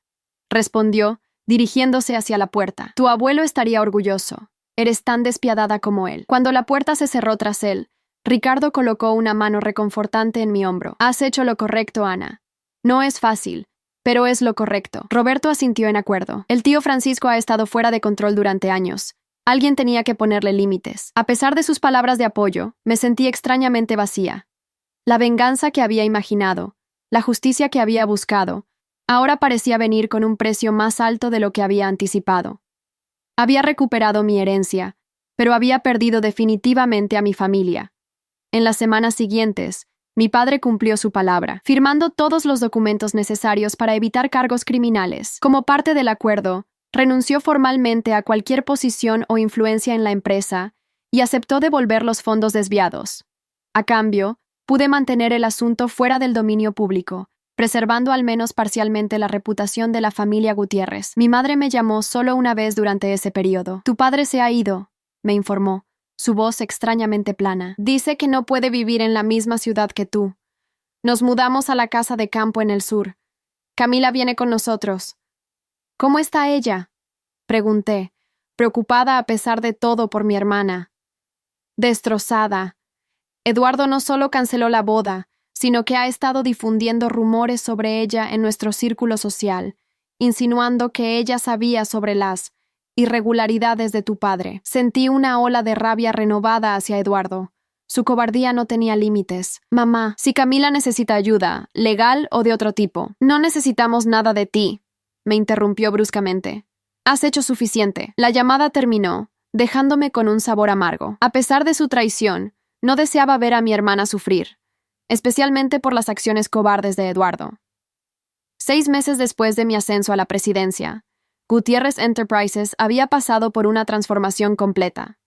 respondió, dirigiéndose hacia la puerta. Tu abuelo estaría orgulloso. Eres tan despiadada como él. Cuando la puerta se cerró tras él, Ricardo colocó una mano reconfortante en mi hombro. Has hecho lo correcto, Ana. No es fácil, pero es lo correcto. Roberto asintió en acuerdo. El tío Francisco ha estado fuera de control durante años. Alguien tenía que ponerle límites. A pesar de sus palabras de apoyo, me sentí extrañamente vacía. La venganza que había imaginado, la justicia que había buscado, ahora parecía venir con un precio más alto de lo que había anticipado. Había recuperado mi herencia, pero había perdido definitivamente a mi familia. En las semanas siguientes, mi padre cumplió su palabra, firmando todos los documentos necesarios para evitar cargos criminales. Como parte del acuerdo, renunció formalmente a cualquier posición o influencia en la empresa y aceptó devolver los fondos desviados. A cambio, pude mantener el asunto fuera del dominio público, preservando al menos parcialmente la reputación de la familia Gutiérrez. Mi madre me llamó solo una vez durante ese periodo. Tu padre se ha ido, me informó, su voz extrañamente plana. Dice que no puede vivir en la misma ciudad que tú. Nos mudamos a la casa de campo en el sur. Camila viene con nosotros. ¿Cómo está ella?, pregunté, preocupada a pesar de todo por mi hermana. Destrozada. Eduardo no solo canceló la boda, sino que ha estado difundiendo rumores sobre ella en nuestro círculo social, insinuando que ella sabía sobre las irregularidades de tu padre. Sentí una ola de rabia renovada hacia Eduardo. Su cobardía no tenía límites. Mamá, si Camila necesita ayuda, legal o de otro tipo, no necesitamos nada de ti, me interrumpió bruscamente. Has hecho suficiente. La llamada terminó, dejándome con un sabor amargo. A pesar de su traición, No deseaba ver a mi hermana sufrir, especialmente por las acciones cobardes de Eduardo. 6 meses después de mi ascenso a la presidencia, Gutiérrez Enterprises había pasado por una transformación completa.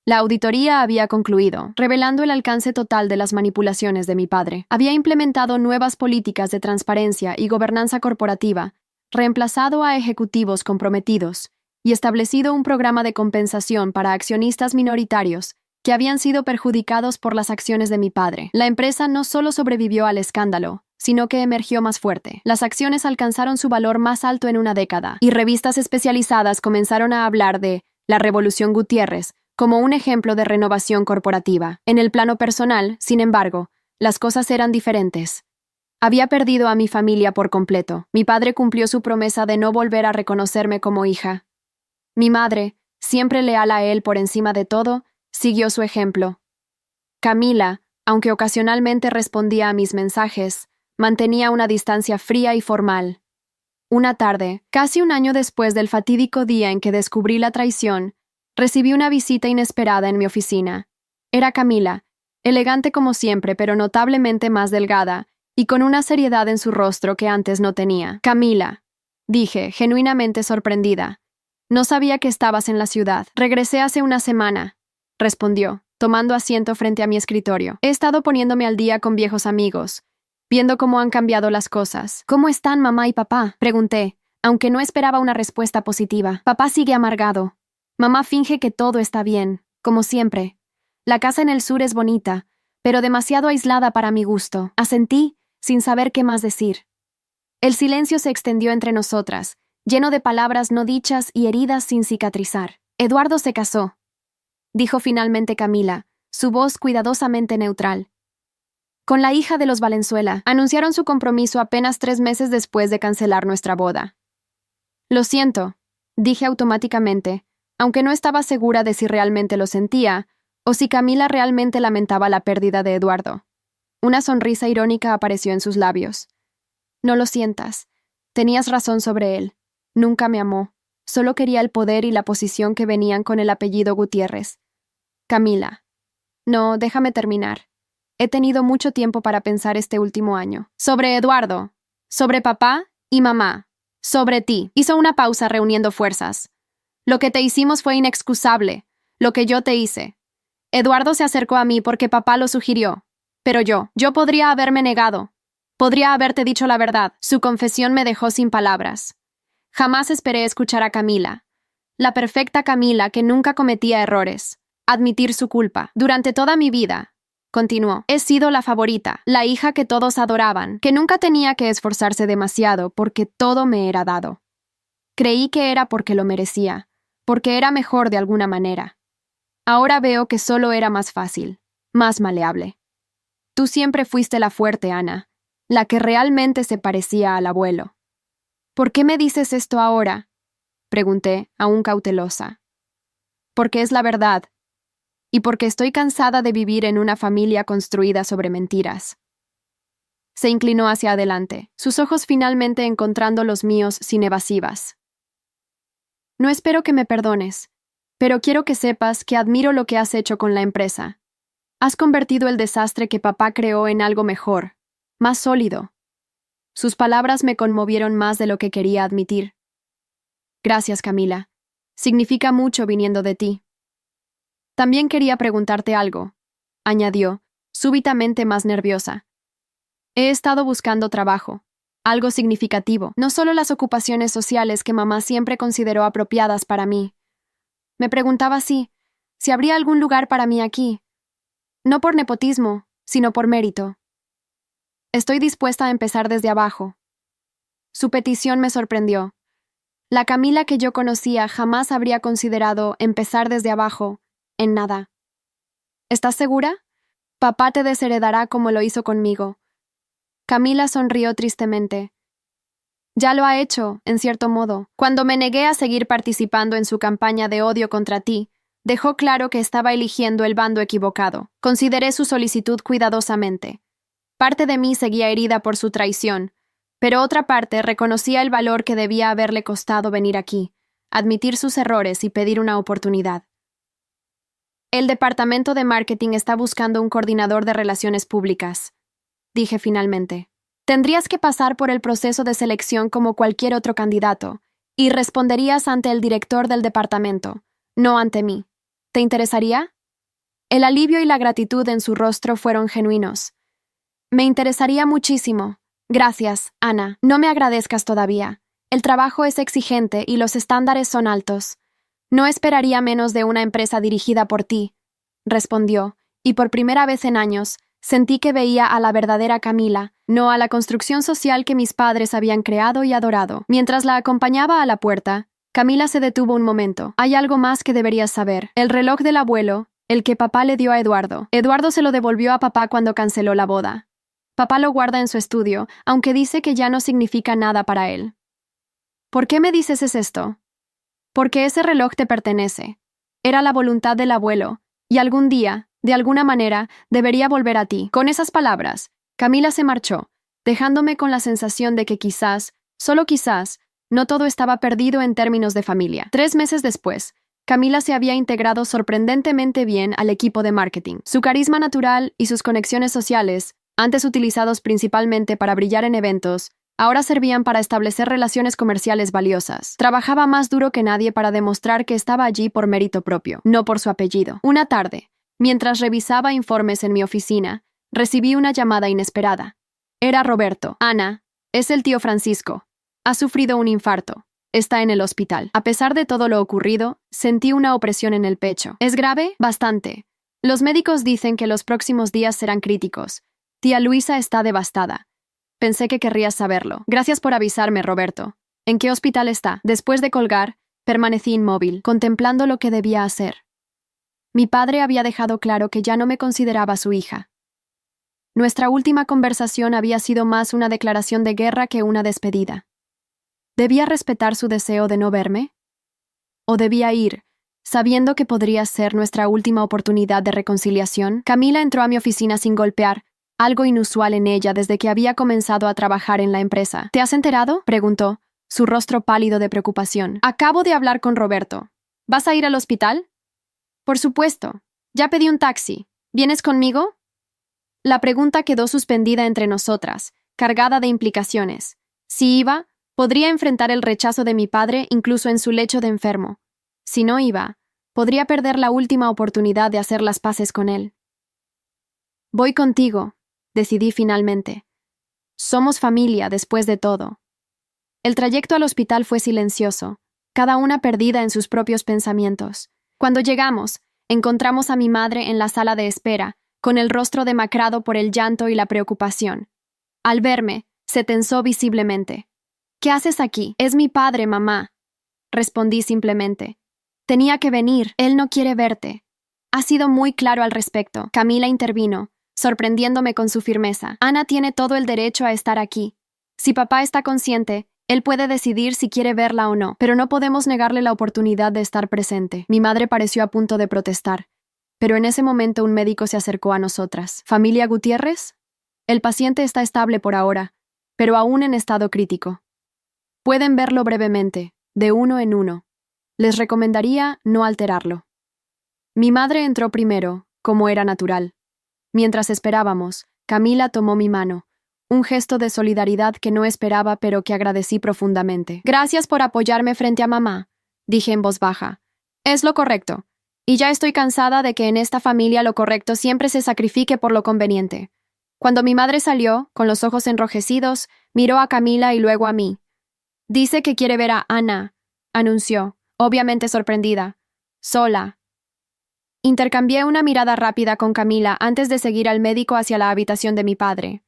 La auditoría había concluido, revelando el alcance total de las manipulaciones de mi padre. Había implementado nuevas políticas de transparencia y gobernanza corporativa, reemplazado a ejecutivos comprometidos y establecido un programa de compensación para accionistas minoritarios que habían sido perjudicados por las acciones de mi padre. La empresa no solo sobrevivió al escándalo, sino que emergió más fuerte. Las acciones alcanzaron su valor más alto en una década, y revistas especializadas comenzaron a hablar de la Revolución Gutiérrez como un ejemplo de renovación corporativa. En el plano personal, sin embargo, las cosas eran diferentes. Había perdido a mi familia por completo. Mi padre cumplió su promesa de no volver a reconocerme como hija. Mi madre, siempre leal a él por encima de todo, siguió su ejemplo. Camila, aunque ocasionalmente respondía a mis mensajes, mantenía una distancia fría y formal. Una tarde, casi un año después del fatídico día en que descubrí la traición, recibí una visita inesperada en mi oficina. Era Camila, elegante como siempre, pero notablemente más delgada, y con una seriedad en su rostro que antes no tenía. Camila, dije, genuinamente sorprendida. No sabía que estabas en la ciudad. Regresé hace una semana, respondió, tomando asiento frente a mi escritorio. He estado poniéndome al día con viejos amigos, viendo cómo han cambiado las cosas. ¿Cómo están mamá y papá?, pregunté, aunque no esperaba una respuesta positiva. Papá sigue amargado. Mamá finge que todo está bien, como siempre. La casa en el sur es bonita, pero demasiado aislada para mi gusto. Asentí, sin saber qué más decir. El silencio se extendió entre nosotras, lleno de palabras no dichas y heridas sin cicatrizar. Eduardo se casó, dijo finalmente Camila, su voz cuidadosamente neutral. Con la hija de los Valenzuela, anunciaron su compromiso apenas 3 meses después de cancelar nuestra boda. Lo siento, dije automáticamente, aunque no estaba segura de si realmente lo sentía, o si Camila realmente lamentaba la pérdida de Eduardo. Una sonrisa irónica apareció en sus labios. No lo sientas. Tenías razón sobre él. Nunca me amó. Solo quería el poder y la posición que venían con el apellido Gutiérrez. Camila. No, déjame terminar. He tenido mucho tiempo para pensar este último año. Sobre Eduardo. Sobre papá y mamá. Sobre ti. Hizo una pausa reuniendo fuerzas. Lo que te hicimos fue inexcusable. Lo que yo te hice. Eduardo se acercó a mí porque papá lo sugirió. Pero yo podría haberme negado. Podría haberte dicho la verdad. Su confesión me dejó sin palabras. Jamás esperé escuchar a Camila. La perfecta Camila que nunca cometía errores. Admitir su culpa. Durante toda mi vida, continuó, he sido la favorita, la hija que todos adoraban, que nunca tenía que esforzarse demasiado porque todo me era dado. Creí que era porque lo merecía, porque era mejor de alguna manera. Ahora veo que solo era más fácil, más maleable. Tú siempre fuiste la fuerte, Ana, la que realmente se parecía al abuelo. ¿Por qué me dices esto ahora?, pregunté, aún cautelosa. Porque es la verdad, y porque estoy cansada de vivir en una familia construida sobre mentiras. Se inclinó hacia adelante, sus ojos finalmente encontrando los míos sin evasivas. No espero que me perdones, pero quiero que sepas que admiro lo que has hecho con la empresa. Has convertido el desastre que papá creó en algo mejor, más sólido. Sus palabras me conmovieron más de lo que quería admitir. Gracias, Camila. Significa mucho viniendo de ti. También quería preguntarte algo, añadió, súbitamente más nerviosa. He estado buscando trabajo, algo significativo, no solo las ocupaciones sociales que mamá siempre consideró apropiadas para mí. Me preguntaba si habría algún lugar para mí aquí, no por nepotismo, sino por mérito. Estoy dispuesta a empezar desde abajo. Su petición me sorprendió. La Camila que yo conocía jamás habría considerado empezar desde abajo, en nada. ¿Estás segura? Papá te desheredará como lo hizo conmigo. Camila sonrió tristemente. Ya lo ha hecho, en cierto modo. Cuando me negué a seguir participando en su campaña de odio contra ti, dejó claro que estaba eligiendo el bando equivocado. Consideré su solicitud cuidadosamente. Parte de mí seguía herida por su traición, pero otra parte reconocía el valor que debía haberle costado venir aquí, admitir sus errores y pedir una oportunidad. El departamento de marketing está buscando un coordinador de relaciones públicas, dije finalmente. Tendrías que pasar por el proceso de selección como cualquier otro candidato, y responderías ante el director del departamento, no ante mí. ¿Te interesaría? El alivio y la gratitud en su rostro fueron genuinos. Me interesaría muchísimo. Gracias, Ana. No me agradezcas todavía. El trabajo es exigente y los estándares son altos. No esperaría menos de una empresa dirigida por ti, respondió, y por primera vez en años, sentí que veía a la verdadera Camila, no a la construcción social que mis padres habían creado y adorado. Mientras la acompañaba a la puerta, Camila se detuvo un momento. Hay algo más que deberías saber. El reloj del abuelo, el que papá le dio a Eduardo. Eduardo se lo devolvió a papá cuando canceló la boda. Papá lo guarda en su estudio, aunque dice que ya no significa nada para él. ¿Por qué me dices esto? Porque ese reloj te pertenece. Era la voluntad del abuelo, y algún día, de alguna manera, debería volver a ti. Con esas palabras, Camila se marchó, dejándome con la sensación de que quizás, solo quizás, no todo estaba perdido en términos de familia. 3 meses después, Camila se había integrado sorprendentemente bien al equipo de marketing. Su carisma natural y sus conexiones sociales, antes utilizados principalmente para brillar en eventos, ahora servían para establecer relaciones comerciales valiosas. Trabajaba más duro que nadie para demostrar que estaba allí por mérito propio, no por su apellido. Una tarde, mientras revisaba informes en mi oficina, recibí una llamada inesperada. Era Roberto. Ana, es el tío Francisco. Ha sufrido un infarto. Está en el hospital. A pesar de todo lo ocurrido, sentí una opresión en el pecho. ¿Es grave? Bastante. Los médicos dicen que los próximos días serán críticos. Tía Luisa está devastada. Pensé que querrías saberlo. Gracias por avisarme, Roberto. ¿En qué hospital está? Después de colgar, permanecí inmóvil, contemplando lo que debía hacer. Mi padre había dejado claro que ya no me consideraba su hija. Nuestra última conversación había sido más una declaración de guerra que una despedida. ¿Debía respetar su deseo de no verme? ¿O debía ir, sabiendo que podría ser nuestra última oportunidad de reconciliación? Camila entró a mi oficina sin golpear, algo inusual en ella desde que había comenzado a trabajar en la empresa. ¿Te has enterado?, preguntó, su rostro pálido de preocupación. Acabo de hablar con Roberto. ¿Vas a ir al hospital? Por supuesto. Ya pedí un taxi. ¿Vienes conmigo? La pregunta quedó suspendida entre nosotras, cargada de implicaciones. Si iba, podría enfrentar el rechazo de mi padre incluso en su lecho de enfermo. Si no iba, podría perder la última oportunidad de hacer las paces con él. Voy contigo, decidí finalmente. Somos familia después de todo. El trayecto al hospital fue silencioso, cada una perdida en sus propios pensamientos. Cuando llegamos, encontramos a mi madre en la sala de espera, con el rostro demacrado por el llanto y la preocupación. Al verme, se tensó visiblemente. ¿Qué haces aquí? Es mi padre, mamá. Respondí simplemente. Tenía que venir, él no quiere verte. Ha sido muy claro al respecto. Camila intervino, sorprendiéndome con su firmeza. Ana tiene todo el derecho a estar aquí. Si papá está consciente, él puede decidir si quiere verla o no, pero no podemos negarle la oportunidad de estar presente. Mi madre pareció a punto de protestar, pero en ese momento un médico se acercó a nosotras. ¿Familia Gutiérrez? El paciente está estable por ahora, pero aún en estado crítico. Pueden verlo brevemente, de uno en uno. Les recomendaría no alterarlo. Mi madre entró primero, como era natural. Mientras esperábamos, Camila tomó mi mano, un gesto de solidaridad que no esperaba pero que agradecí profundamente. Gracias por apoyarme frente a mamá, dije en voz baja. Es lo correcto, y ya estoy cansada de que en esta familia lo correcto siempre se sacrifique por lo conveniente. Cuando mi madre salió, con los ojos enrojecidos, miró a Camila y luego a mí. Dice que quiere ver a Ana, anunció, obviamente sorprendida. Sola. Intercambié una mirada rápida con Camila antes de seguir al médico hacia la habitación de mi padre.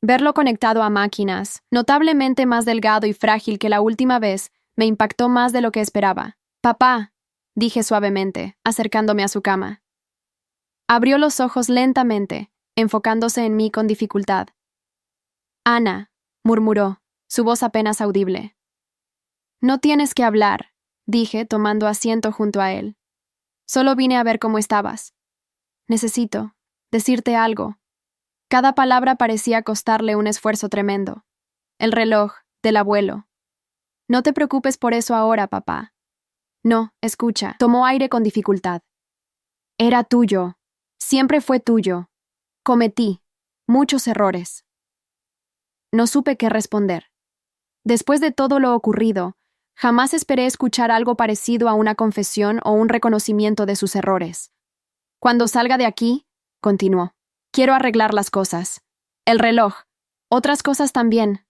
Verlo conectado a máquinas, notablemente más delgado y frágil que la última vez, me impactó más de lo que esperaba. Papá, dije suavemente, acercándome a su cama. Abrió los ojos lentamente, enfocándose en mí con dificultad. Ana, murmuró, su voz apenas audible. No tienes que hablar, dije, tomando asiento junto a él. Solo vine a ver cómo estabas. Necesito decirte algo. Cada palabra parecía costarle un esfuerzo tremendo. El reloj, del abuelo. No te preocupes por eso ahora, papá. No, escucha. Tomó aire con dificultad. Era tuyo. Siempre fue tuyo. Cometí muchos errores. No supe qué responder. Después de todo lo ocurrido, jamás esperé escuchar algo parecido a una confesión o un reconocimiento de sus errores. Cuando salga de aquí, continuó, quiero arreglar las cosas. El reloj. Otras cosas también.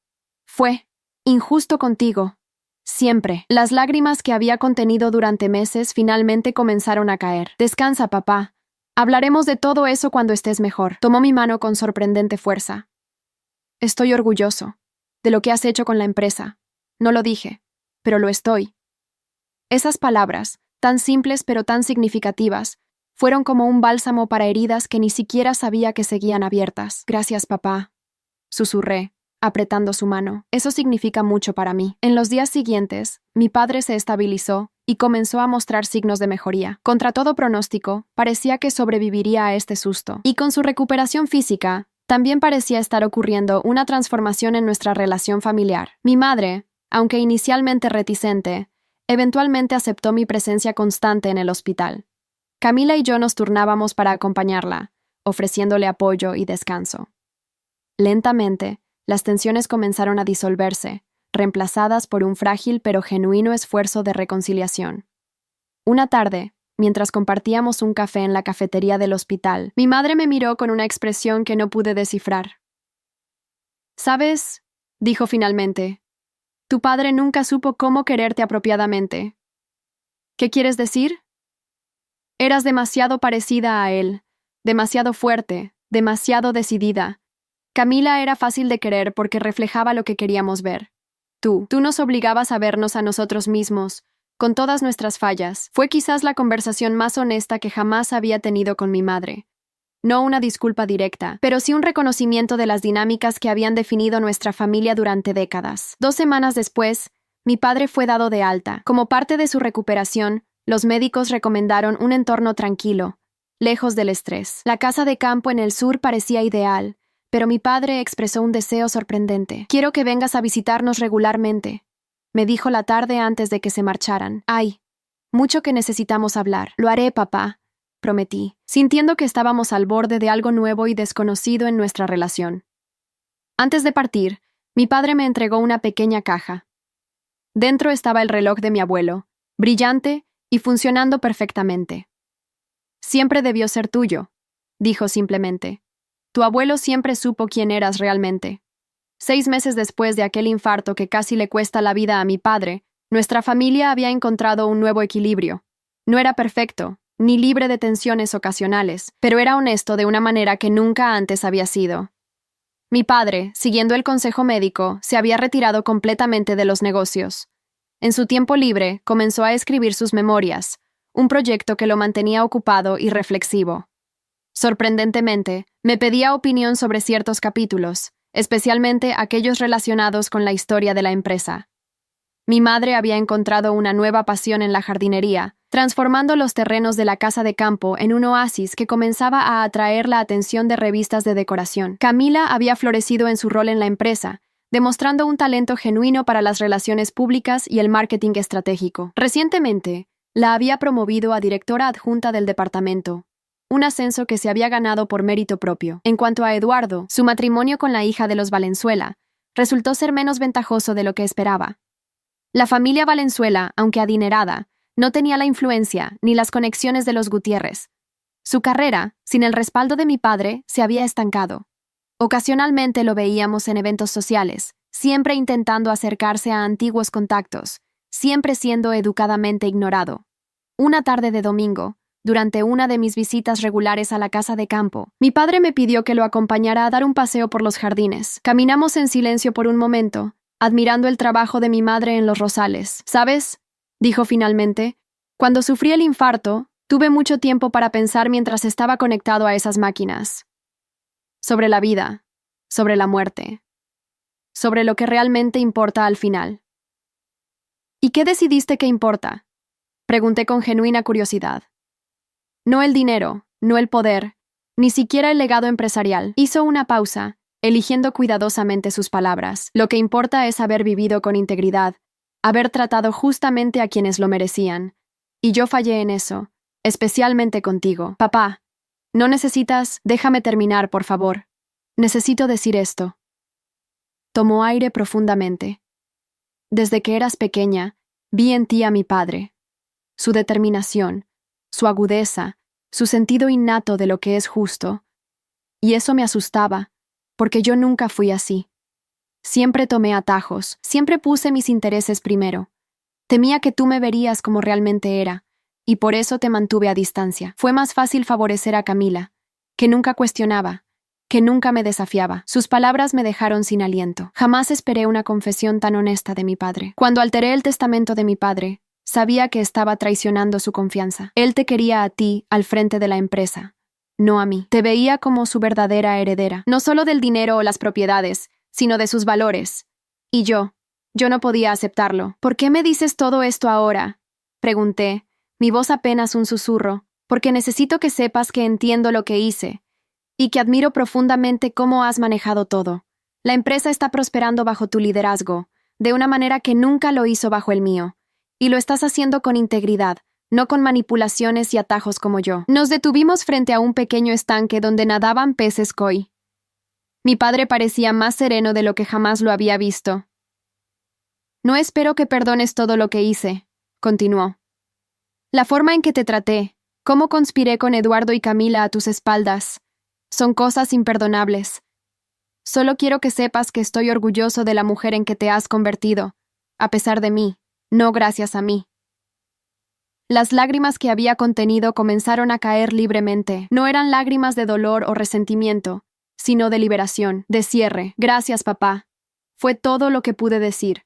Fue injusto contigo. Siempre. Las lágrimas que había contenido durante meses finalmente comenzaron a caer. Descansa, papá. Hablaremos de todo eso cuando estés mejor. Tomó mi mano con sorprendente fuerza. Estoy orgulloso de lo que has hecho con la empresa. No lo dije, pero lo estoy. Esas palabras, tan simples pero tan significativas, fueron como un bálsamo para heridas que ni siquiera sabía que seguían abiertas. Gracias, papá, susurré, apretando su mano. Eso significa mucho para mí. En los días siguientes, mi padre se estabilizó y comenzó a mostrar signos de mejoría. Contra todo pronóstico, parecía que sobreviviría a este susto. Y con su recuperación física, también parecía estar ocurriendo una transformación en nuestra relación familiar. Mi madre, aunque inicialmente reticente, eventualmente aceptó mi presencia constante en el hospital. Camila y yo nos turnábamos para acompañarla, ofreciéndole apoyo y descanso. Lentamente, las tensiones comenzaron a disolverse, reemplazadas por un frágil pero genuino esfuerzo de reconciliación. Una tarde, mientras compartíamos un café en la cafetería del hospital, mi madre me miró con una expresión que no pude descifrar. «¿Sabes?», dijo finalmente, «tu padre nunca supo cómo quererte apropiadamente». «¿Qué quieres decir?». «Eras demasiado parecida a él, demasiado fuerte, demasiado decidida. Camila era fácil de querer porque reflejaba lo que queríamos ver. Tú nos obligabas a vernos a nosotros mismos, con todas nuestras fallas». Fue quizás la conversación más honesta que jamás había tenido con mi madre. No una disculpa directa, pero sí un reconocimiento de las dinámicas que habían definido nuestra familia durante décadas. 2 semanas después, mi padre fue dado de alta. Como parte de su recuperación, los médicos recomendaron un entorno tranquilo, lejos del estrés. La casa de campo en el sur parecía ideal, pero mi padre expresó un deseo sorprendente. «Quiero que vengas a visitarnos regularmente», me dijo la tarde antes de que se marcharan. «Hay mucho que necesitamos hablar». «Lo haré, papá», prometí, sintiendo que estábamos al borde de algo nuevo y desconocido en nuestra relación. Antes de partir, mi padre me entregó una pequeña caja. Dentro estaba el reloj de mi abuelo, brillante y funcionando perfectamente. «Siempre debió ser tuyo», dijo simplemente. «Tu abuelo siempre supo quién eras realmente». 6 meses después de aquel infarto que casi le cuesta la vida a mi padre, nuestra familia había encontrado un nuevo equilibrio. No era perfecto, ni libre de tensiones ocasionales, pero era honesto de una manera que nunca antes había sido. Mi padre, siguiendo el consejo médico, se había retirado completamente de los negocios. En su tiempo libre, comenzó a escribir sus memorias, un proyecto que lo mantenía ocupado y reflexivo. Sorprendentemente, me pedía opinión sobre ciertos capítulos, especialmente aquellos relacionados con la historia de la empresa. Mi madre había encontrado una nueva pasión en la jardinería, transformando los terrenos de la casa de campo en un oasis que comenzaba a atraer la atención de revistas de decoración. Camila había florecido en su rol en la empresa, demostrando un talento genuino para las relaciones públicas y el marketing estratégico. Recientemente, la había promovido a directora adjunta del departamento, un ascenso que se había ganado por mérito propio. En cuanto a Eduardo, su matrimonio con la hija de los Valenzuela resultó ser menos ventajoso de lo que esperaba. La familia Valenzuela, aunque adinerada, no tenía la influencia ni las conexiones de los Gutiérrez. Su carrera, sin el respaldo de mi padre, se había estancado. Ocasionalmente lo veíamos en eventos sociales, siempre intentando acercarse a antiguos contactos, siempre siendo educadamente ignorado. Una tarde de domingo, durante una de mis visitas regulares a la casa de campo, mi padre me pidió que lo acompañara a dar un paseo por los jardines. Caminamos en silencio por un momento, admirando el trabajo de mi madre en los rosales. «¿Sabes?», dijo finalmente, «cuando sufrí el infarto, tuve mucho tiempo para pensar mientras estaba conectado a esas máquinas. Sobre la vida, sobre la muerte, sobre lo que realmente importa al final». «¿Y qué decidiste que importa?», pregunté con genuina curiosidad. «No el dinero, no el poder, ni siquiera el legado empresarial». Hizo una pausa, eligiendo cuidadosamente sus palabras. «Lo que importa es haber vivido con integridad, haber tratado justamente a quienes lo merecían. Y yo fallé en eso, especialmente contigo. Papá, no necesitas... Déjame terminar, por favor. Necesito decir esto. Tomó aire profundamente. Desde que eras pequeña, vi en ti a mi padre. Su determinación, su agudeza, su sentido innato de lo que es justo. Y eso me asustaba, porque yo nunca fui así. Siempre tomé atajos, siempre puse mis intereses primero. Temía que tú me verías como realmente era, y por eso te mantuve a distancia. Fue más fácil favorecer a Camila, que nunca cuestionaba, que nunca me desafiaba. Sus palabras me dejaron sin aliento. Jamás esperé una confesión tan honesta de mi padre. Cuando alteré el testamento de mi padre, sabía que estaba traicionando su confianza. Él te quería a ti al frente de la empresa, no a mí. Te veía como su verdadera heredera, no solo del dinero o las propiedades, sino de sus valores. Y yo no podía aceptarlo. ¿Por qué me dices todo esto ahora?, pregunté, mi voz apenas un susurro, porque necesito que sepas que entiendo lo que hice, y que admiro profundamente cómo has manejado todo. La empresa está prosperando bajo tu liderazgo, de una manera que nunca lo hizo bajo el mío, y lo estás haciendo con integridad, no con manipulaciones y atajos como yo. Nos detuvimos frente a un pequeño estanque donde nadaban peces koi. Mi padre parecía más sereno de lo que jamás lo había visto. No espero que perdones todo lo que hice, continuó. La forma en que te traté, cómo conspiré con Eduardo y Camila a tus espaldas, son cosas imperdonables. Solo quiero que sepas que estoy orgulloso de la mujer en que te has convertido, a pesar de mí, no gracias a mí. Las lágrimas que había contenido comenzaron a caer libremente. No eran lágrimas de dolor o resentimiento, sino de liberación, de cierre. Gracias, papá. Fue todo lo que pude decir,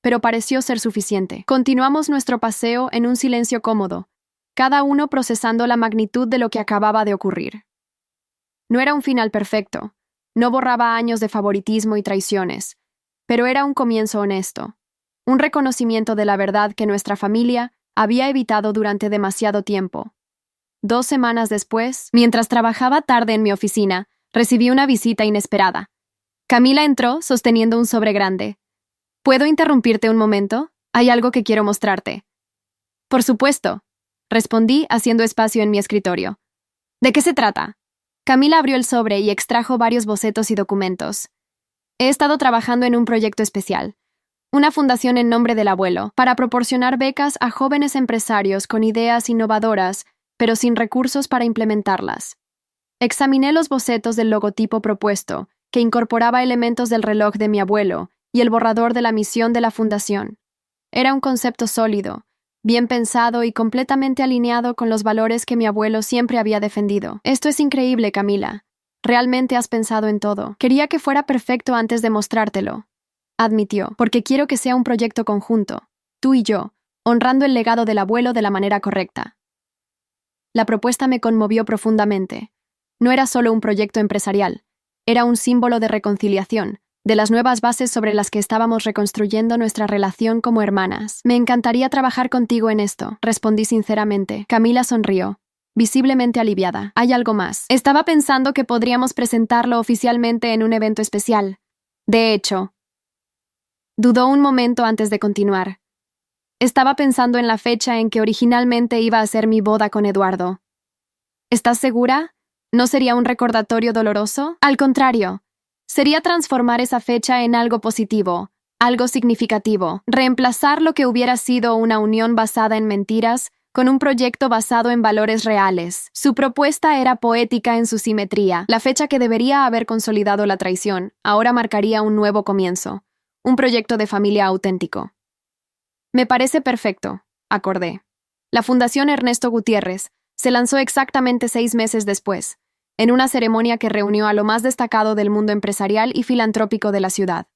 pero pareció ser suficiente. Continuamos nuestro paseo en un silencio cómodo, cada uno procesando la magnitud de lo que acababa de ocurrir. No era un final perfecto, no borraba años de favoritismo y traiciones, pero era un comienzo honesto, un reconocimiento de la verdad que nuestra familia había evitado durante demasiado tiempo. 2 semanas después, mientras trabajaba tarde en mi oficina, recibí una visita inesperada. Camila entró sosteniendo un sobre grande. ¿Puedo interrumpirte un momento? Hay algo que quiero mostrarte. Por supuesto, respondí haciendo espacio en mi escritorio. ¿De qué se trata? Camila abrió el sobre y extrajo varios bocetos y documentos. He estado trabajando en un proyecto especial, una fundación en nombre del abuelo, para proporcionar becas a jóvenes empresarios con ideas innovadoras, pero sin recursos para implementarlas. Examiné los bocetos del logotipo propuesto, que incorporaba elementos del reloj de mi abuelo y el borrador de la misión de la fundación. Era un concepto sólido, bien pensado y completamente alineado con los valores que mi abuelo siempre había defendido. Esto es increíble, Camila. Realmente has pensado en todo. Quería que fuera perfecto antes de mostrártelo, admitió, porque quiero que sea un proyecto conjunto, tú y yo, honrando el legado del abuelo de la manera correcta. La propuesta me conmovió profundamente. No era solo un proyecto empresarial, era un símbolo de reconciliación, de las nuevas bases sobre las que estábamos reconstruyendo nuestra relación como hermanas. Me encantaría trabajar contigo en esto, respondí sinceramente. Camila sonrió, visiblemente aliviada. Hay algo más. Estaba pensando que podríamos presentarlo oficialmente en un evento especial. De hecho, dudó un momento antes de continuar. Estaba pensando en la fecha en que originalmente iba a ser mi boda con Eduardo. ¿Estás segura? ¿No sería un recordatorio doloroso? Al contrario, sería transformar esa fecha en algo positivo, algo significativo, reemplazar lo que hubiera sido una unión basada en mentiras con un proyecto basado en valores reales. Su propuesta era poética en su simetría. La fecha que debería haber consolidado la traición ahora marcaría un nuevo comienzo, un proyecto de familia auténtico. Me parece perfecto, acordé. La Fundación Ernesto Gutiérrez se lanzó exactamente 6 meses después, en una ceremonia que reunió a lo más destacado del mundo empresarial y filantrópico de la ciudad.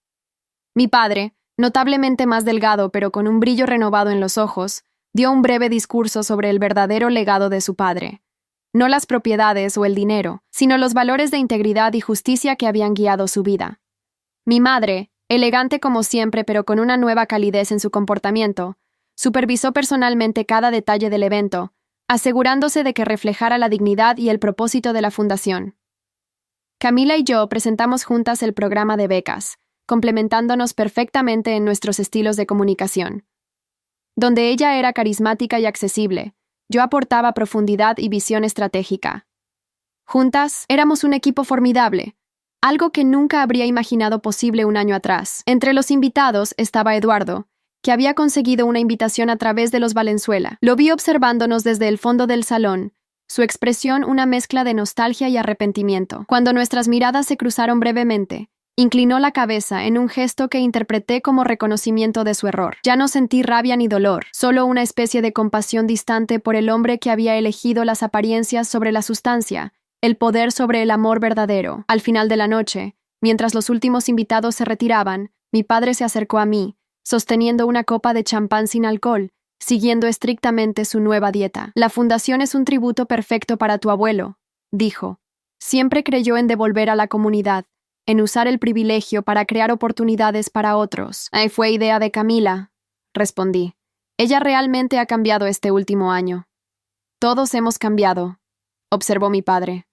Mi padre, notablemente más delgado pero con un brillo renovado en los ojos, dio un breve discurso sobre el verdadero legado de su padre. No las propiedades o el dinero, sino los valores de integridad y justicia que habían guiado su vida. Mi madre, elegante como siempre pero con una nueva calidez en su comportamiento, supervisó personalmente cada detalle del evento, asegurándose de que reflejara la dignidad y el propósito de la fundación. Camila y yo presentamos juntas el programa de becas, complementándonos perfectamente en nuestros estilos de comunicación. Donde ella era carismática y accesible, Yo aportaba profundidad y visión estratégica. Juntas, éramos un equipo formidable, algo que nunca habría imaginado posible un año atrás. Entre los invitados estaba Eduardo, que había conseguido una invitación a través de los Valenzuela. Lo vi observándonos desde el fondo del salón, su expresión una mezcla de nostalgia y arrepentimiento. Cuando nuestras miradas se cruzaron brevemente, inclinó la cabeza en un gesto que interpreté como reconocimiento de su error. Ya no sentí rabia ni dolor, solo una especie de compasión distante por el hombre que había elegido las apariencias sobre la sustancia, el poder sobre el amor verdadero. Al final de la noche, mientras los últimos invitados se retiraban, mi padre se acercó a mí, sosteniendo una copa de champán sin alcohol, siguiendo estrictamente su nueva dieta. La fundación es un tributo perfecto para tu abuelo, dijo. Siempre creyó en devolver a la comunidad, en usar el privilegio para crear oportunidades para otros. Fue idea de Camila, respondí. Ella realmente ha cambiado este último año. Todos hemos cambiado, observó mi padre.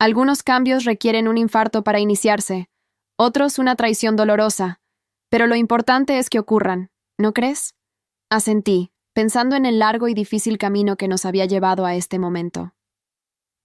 Algunos cambios requieren un infarto para iniciarse, otros una traición dolorosa, pero lo importante es que ocurran, ¿no crees? Asentí, pensando en el largo y difícil camino que nos había llevado a este momento.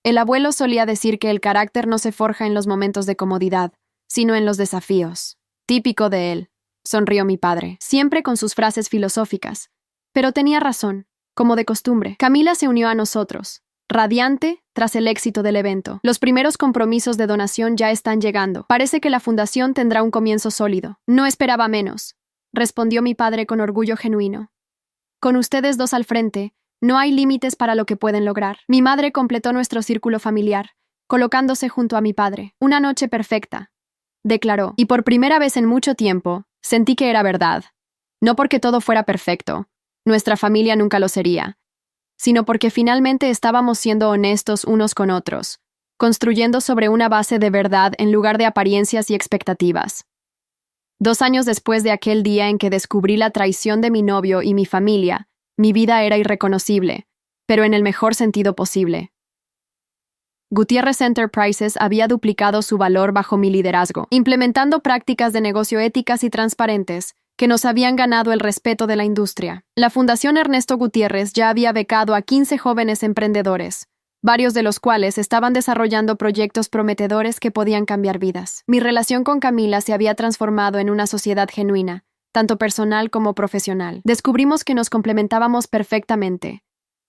El abuelo solía decir que el carácter no se forja en los momentos de comodidad, sino en los desafíos. Típico de él, sonrió mi padre, siempre con sus frases filosóficas. Pero tenía razón, como de costumbre. Camila se unió a nosotros, radiante tras el éxito del evento. Los primeros compromisos de donación ya están llegando. Parece que la fundación tendrá un comienzo sólido. No esperaba menos, respondió mi padre con orgullo genuino. Con ustedes dos al frente, no hay límites para lo que pueden lograr. Mi madre completó nuestro círculo familiar, colocándose junto a mi padre. Una noche perfecta, declaró, y por primera vez en mucho tiempo, sentí que era verdad. No porque todo fuera perfecto, nuestra familia nunca lo sería, sino porque finalmente estábamos siendo honestos unos con otros, construyendo sobre una base de verdad en lugar de apariencias y expectativas. 2 años después de aquel día en que descubrí la traición de mi novio y mi familia, mi vida era irreconocible, pero en el mejor sentido posible. Gutiérrez Enterprises había duplicado su valor bajo mi liderazgo, implementando prácticas de negocio éticas y transparentes que nos habían ganado el respeto de la industria. La Fundación Ernesto Gutiérrez ya había becado a 15 jóvenes emprendedores, varios de los cuales estaban desarrollando proyectos prometedores que podían cambiar vidas. Mi relación con Camila se había transformado en una sociedad genuina, tanto personal como profesional. Descubrimos que nos complementábamos perfectamente.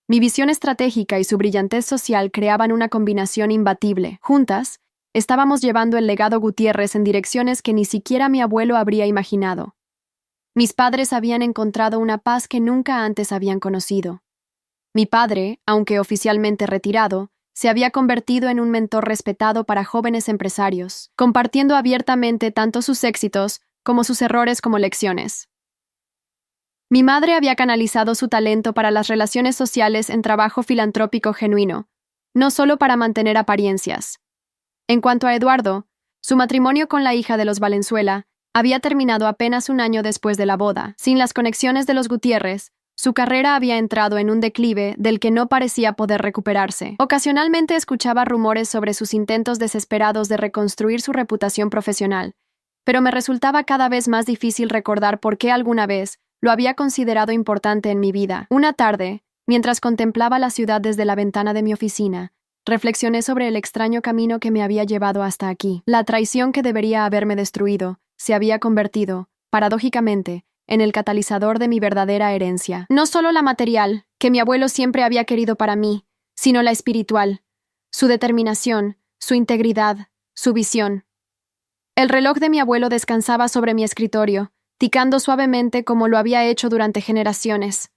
Mi visión estratégica y su brillantez social creaban una combinación imbatible. Juntas, estábamos llevando el legado Gutiérrez en direcciones que ni siquiera mi abuelo habría imaginado. Mis padres habían encontrado una paz que nunca antes habían conocido. Mi padre, aunque oficialmente retirado, se había convertido en un mentor respetado para jóvenes empresarios, compartiendo abiertamente tanto sus éxitos como sus errores como lecciones. Mi madre había canalizado su talento para las relaciones sociales en trabajo filantrópico genuino, no solo para mantener apariencias. En cuanto a Eduardo, su matrimonio con la hija de los Valenzuela había terminado apenas un año después de la boda. Sin las conexiones de los Gutiérrez, su carrera había entrado en un declive del que no parecía poder recuperarse. Ocasionalmente escuchaba rumores sobre sus intentos desesperados de reconstruir su reputación profesional, pero me resultaba cada vez más difícil recordar por qué alguna vez lo había considerado importante en mi vida. Una tarde, mientras contemplaba la ciudad desde la ventana de mi oficina, reflexioné sobre el extraño camino que me había llevado hasta aquí. La traición que debería haberme destruido se había convertido, paradójicamente, en el catalizador de mi verdadera herencia. No solo la material, que mi abuelo siempre había querido para mí, sino la espiritual, su determinación, su integridad, su visión. El reloj de mi abuelo descansaba sobre mi escritorio, ticando suavemente como lo había hecho durante generaciones.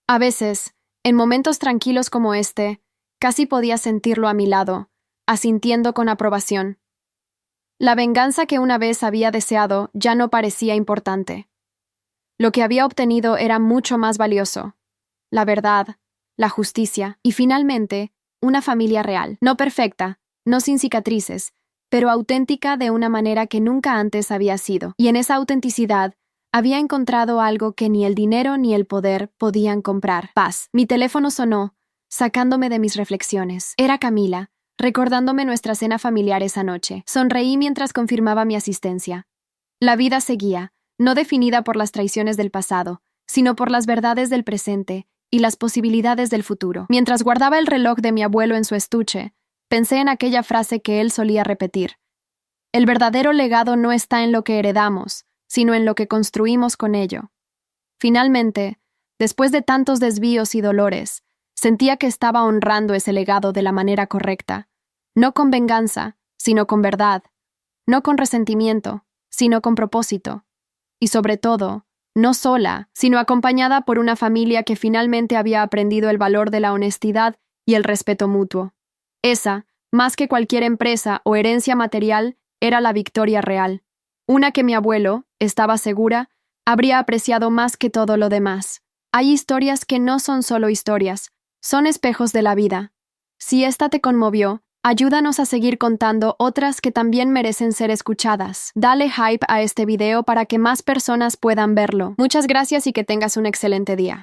A veces, en momentos tranquilos como este, casi podía sentirlo a mi lado, asintiendo con aprobación. La venganza que una vez había deseado ya no parecía importante. Lo que había obtenido era mucho más valioso: la verdad, la justicia y, finalmente, una familia real, no perfecta, no sin cicatrices, pero auténtica de una manera que nunca antes había sido. Y en esa autenticidad había encontrado algo que ni el dinero ni el poder podían comprar: paz. Mi teléfono sonó, sacándome de mis reflexiones. Era Camila, recordándome nuestra cena familiar esa noche. Sonreí mientras confirmaba mi asistencia. La vida seguía, no definida por las traiciones del pasado, sino por las verdades del presente y las posibilidades del futuro. Mientras guardaba el reloj de mi abuelo en su estuche, pensé en aquella frase que él solía repetir. El verdadero legado no está en lo que heredamos, sino en lo que construimos con ello. Finalmente, después de tantos desvíos y dolores, sentía que estaba honrando ese legado de la manera correcta, no con venganza, sino con verdad, no con resentimiento, sino con propósito, y sobre todo, no sola, sino acompañada por una familia que finalmente había aprendido el valor de la honestidad y el respeto mutuo. Esa, más que cualquier empresa o herencia material, era la victoria real, una que mi abuelo, estaba segura, habría apreciado más que todo lo demás. Hay historias que no son solo historias, son espejos de la vida. Si esta te conmovió, ayúdanos a seguir contando otras que también merecen ser escuchadas. Dale hype a este video para que más personas puedan verlo. Muchas gracias y que tengas un excelente día.